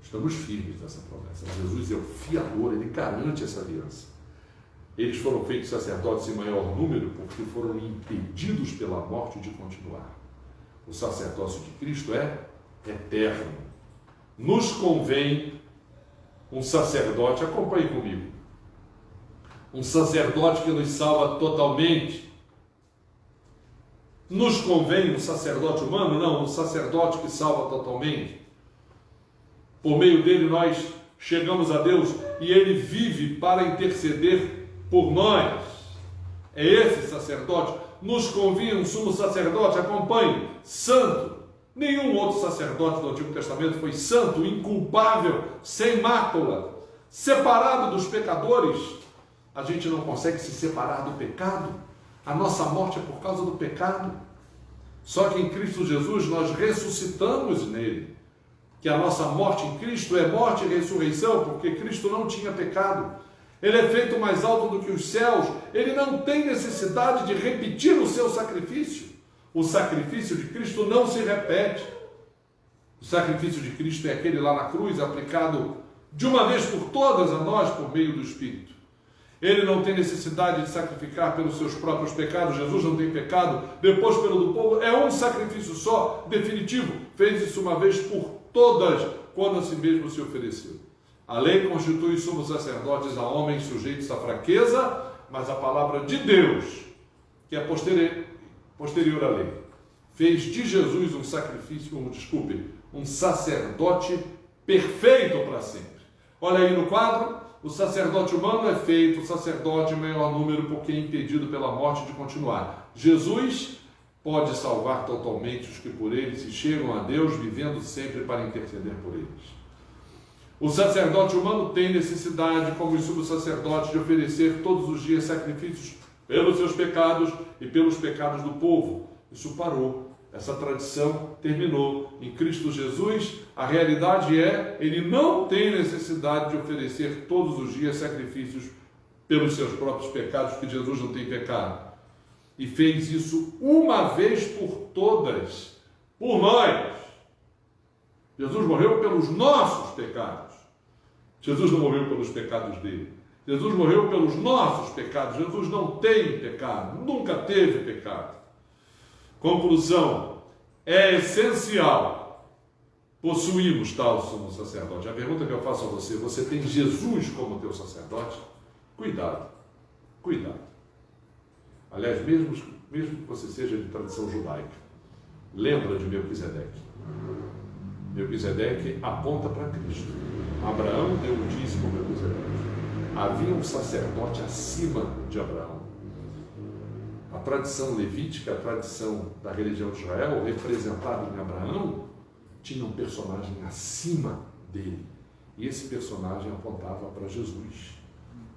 Estamos firmes nessa promessa. Jesus é o fiador, ele garante essa aliança. Eles foram feitos sacerdotes em maior número porque foram impedidos pela morte de continuar. O sacerdócio de Cristo é eterno. Nos convém um sacerdote, acompanhe comigo, um sacerdote que nos salva totalmente. Nos convém um sacerdote humano? Não, um sacerdote que salva totalmente. Por meio dele nós chegamos a Deus e ele vive para interceder por nós. É esse sacerdote. Nos convinha um sumo sacerdote, acompanhe, santo. Nenhum outro sacerdote do Antigo Testamento foi santo, inculpável, sem mácula, separado dos pecadores. A gente não consegue se separar do pecado. A nossa morte é por causa do pecado. Só que em Cristo Jesus nós ressuscitamos nele. Que a nossa morte em Cristo é morte e ressurreição, porque Cristo não tinha pecado. Ele é feito mais alto do que os céus. Ele não tem necessidade de repetir o seu sacrifício. O sacrifício de Cristo não se repete. O sacrifício de Cristo é aquele lá na cruz, aplicado de uma vez por todas a nós por meio do Espírito. Ele não tem necessidade de sacrificar pelos seus próprios pecados. Jesus não tem pecado, depois pelo do povo. É um sacrifício só, definitivo. Fez isso uma vez por todas, quando a si mesmo se ofereceu. A lei constitui sumos sacerdotes a homens sujeitos à fraqueza, mas a palavra de Deus, que é posterior à lei, fez de Jesus um um sacerdote perfeito para sempre. Olha aí no quadro, o sacerdote humano é feito sacerdote em maior número porque é impedido pela morte de continuar. Jesus pode salvar totalmente os que por ele se chegam a Deus, vivendo sempre para interceder por eles. O sacerdote humano tem necessidade, como os sumos sacerdotes, de oferecer todos os dias sacrifícios pelos seus pecados e pelos pecados do povo. Isso parou. Essa tradição terminou. Em Cristo Jesus, a realidade é, ele não tem necessidade de oferecer todos os dias sacrifícios pelos seus próprios pecados, porque Jesus não tem pecado. E fez isso uma vez por todas, por nós. Jesus morreu pelos nossos pecados. Jesus não morreu pelos pecados dele. Jesus morreu pelos nossos pecados. Jesus não tem pecado, nunca teve pecado. Conclusão, é essencial possuirmos tal sumo sacerdote. A pergunta que eu faço a você, você tem Jesus como teu sacerdote? Cuidado, cuidado. Aliás, mesmo que você seja de tradição judaica, lembra de Melquisedeque. Melquisedeque aponta para Cristo. Abraão deu o dízimo a Melquisedeque. Havia um sacerdote acima de Abraão. A tradição levítica, a tradição da religião de Israel, representada em Abraão, tinha um personagem acima dele. E esse personagem apontava para Jesus.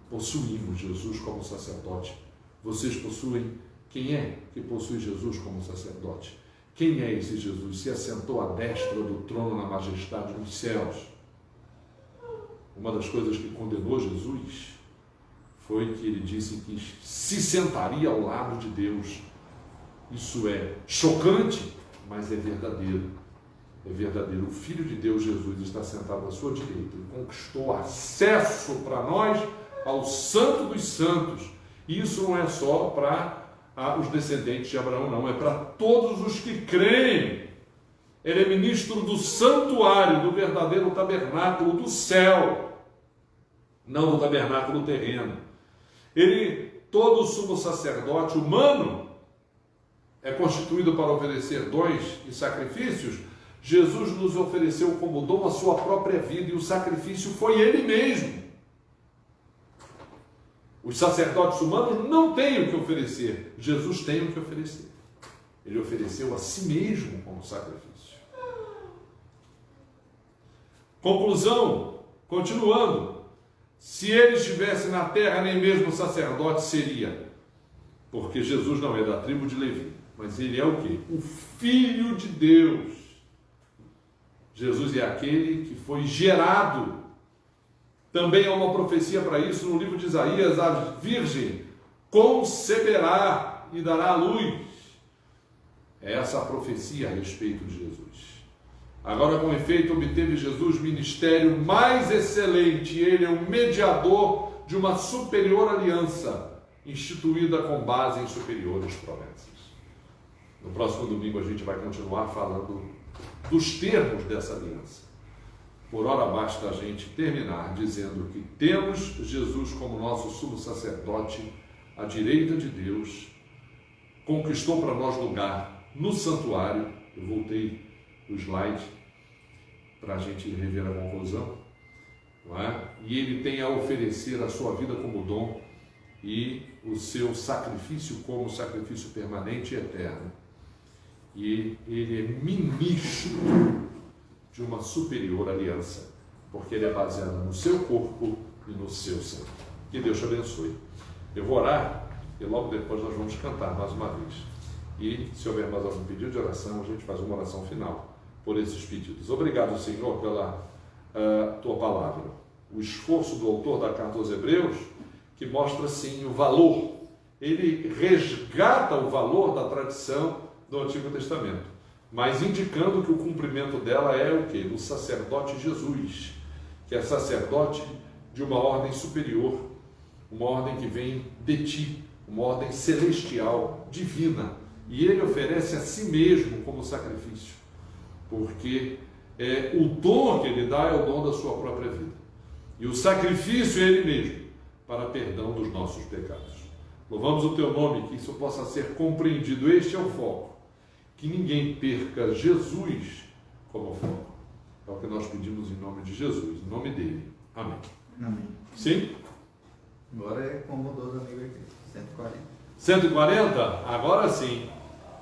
Possuímos Jesus como sacerdote. Vocês possuem? Quem é que possui Jesus como sacerdote? Quem é esse Jesus? Se assentou à destra do trono na majestade dos céus. Uma das coisas que condenou Jesus foi que ele disse que se sentaria ao lado de Deus. Isso é chocante, mas é verdadeiro. É verdadeiro. O Filho de Deus, Jesus, está sentado à sua direita. Ele conquistou acesso para nós ao Santo dos Santos. E isso não é só para os descendentes de Abraão, não. É para todos os que creem. Ele é ministro do santuário, do verdadeiro tabernáculo do céu, não do tabernáculo terreno. Todo sumo sacerdote humano é constituído para oferecer dons e sacrifícios. Jesus nos ofereceu como dom a sua própria vida e o sacrifício foi ele mesmo. Os sacerdotes humanos não têm o que oferecer, Jesus tem o que oferecer. Ele ofereceu a si mesmo como sacrifício. Conclusão, continuando. Se ele estivesse na terra, nem mesmo sacerdote seria. Porque Jesus não é da tribo de Levi, mas ele é o quê? O Filho de Deus. Jesus é aquele que foi gerado. Também há uma profecia para isso no livro de Isaías: a virgem conceberá e dará à luz. É essa a profecia a respeito de Jesus. Agora, com efeito, obteve Jesus ministério mais excelente. Ele é um mediador de uma superior aliança, instituída com base em superiores promessas. No próximo domingo a gente vai continuar falando dos termos dessa aliança. Por ora basta a gente terminar dizendo que temos Jesus como nosso sumo sacerdote à direita de Deus, conquistou para nós lugar no santuário. Eu voltei o slide para a gente rever a conclusão, não é? E ele tem a oferecer a sua vida como dom e o seu sacrifício como sacrifício permanente e eterno. E ele é ministro de uma superior aliança, porque ele é baseado no seu corpo e no seu sangue. Que Deus te abençoe. Eu vou orar e logo depois nós vamos cantar mais uma vez. E se houver mais algum pedido de oração, a gente faz uma oração final por esses pedidos. Obrigado, Senhor, pela tua palavra. O esforço do autor da carta aos Hebreus, que mostra, sim, o valor. Ele resgata o valor da tradição do Antigo Testamento, mas indicando que o cumprimento dela é o quê? Do sacerdote Jesus, que é sacerdote de uma ordem superior, uma ordem que vem de ti, uma ordem celestial, divina, e ele oferece a si mesmo como sacrifício, porque o dom que ele dá é o dom da sua própria vida, e o sacrifício é ele mesmo, para perdão dos nossos pecados. Louvamos o teu nome, que isso possa ser compreendido. Este é o foco. Que ninguém perca Jesus como foco. É o que nós pedimos em nome de Jesus, em nome dele. Amém. Amém. Sim? Agora é como dos amigos aqui. 140. 140? Agora sim.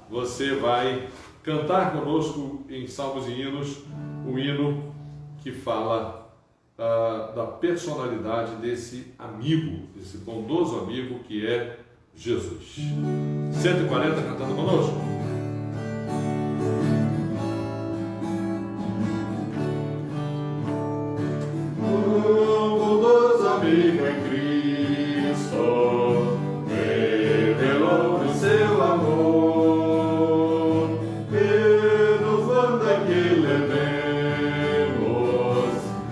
Você vai cantar conosco em Salmos e Hinos o hino que fala da personalidade desse amigo, desse bondoso amigo que é Jesus. 140 cantando conosco? Amigo em Cristo, revelou o seu amor e nos manda que levemos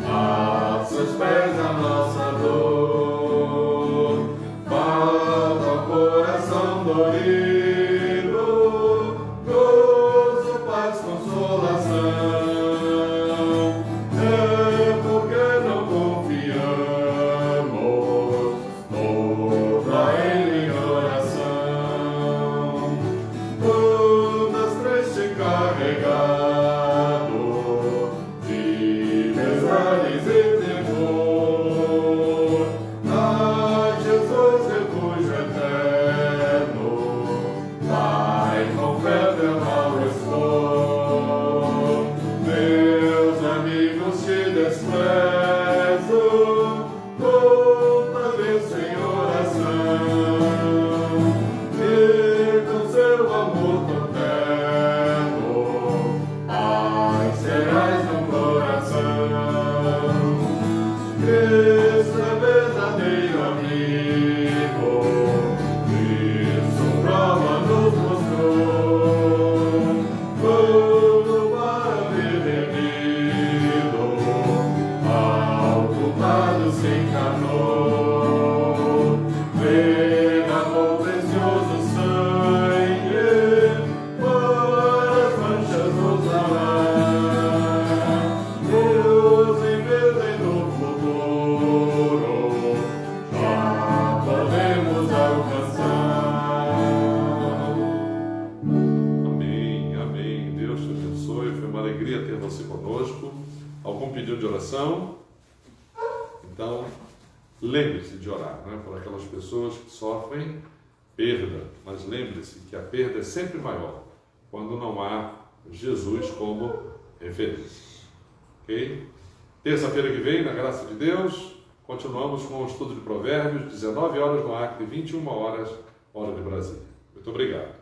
a seus pés a nossa dor. Bata o coração dorido, gozo, paz, consolação. Então, lembre-se de orar, né, por aquelas pessoas que sofrem perda, mas lembre-se que a perda é sempre maior quando não há Jesus como referência. Ok? Terça-feira que vem, na graça de Deus, continuamos com o estudo de Provérbios, 19 horas no Acre, 21 horas, hora de Brasília. Muito obrigado.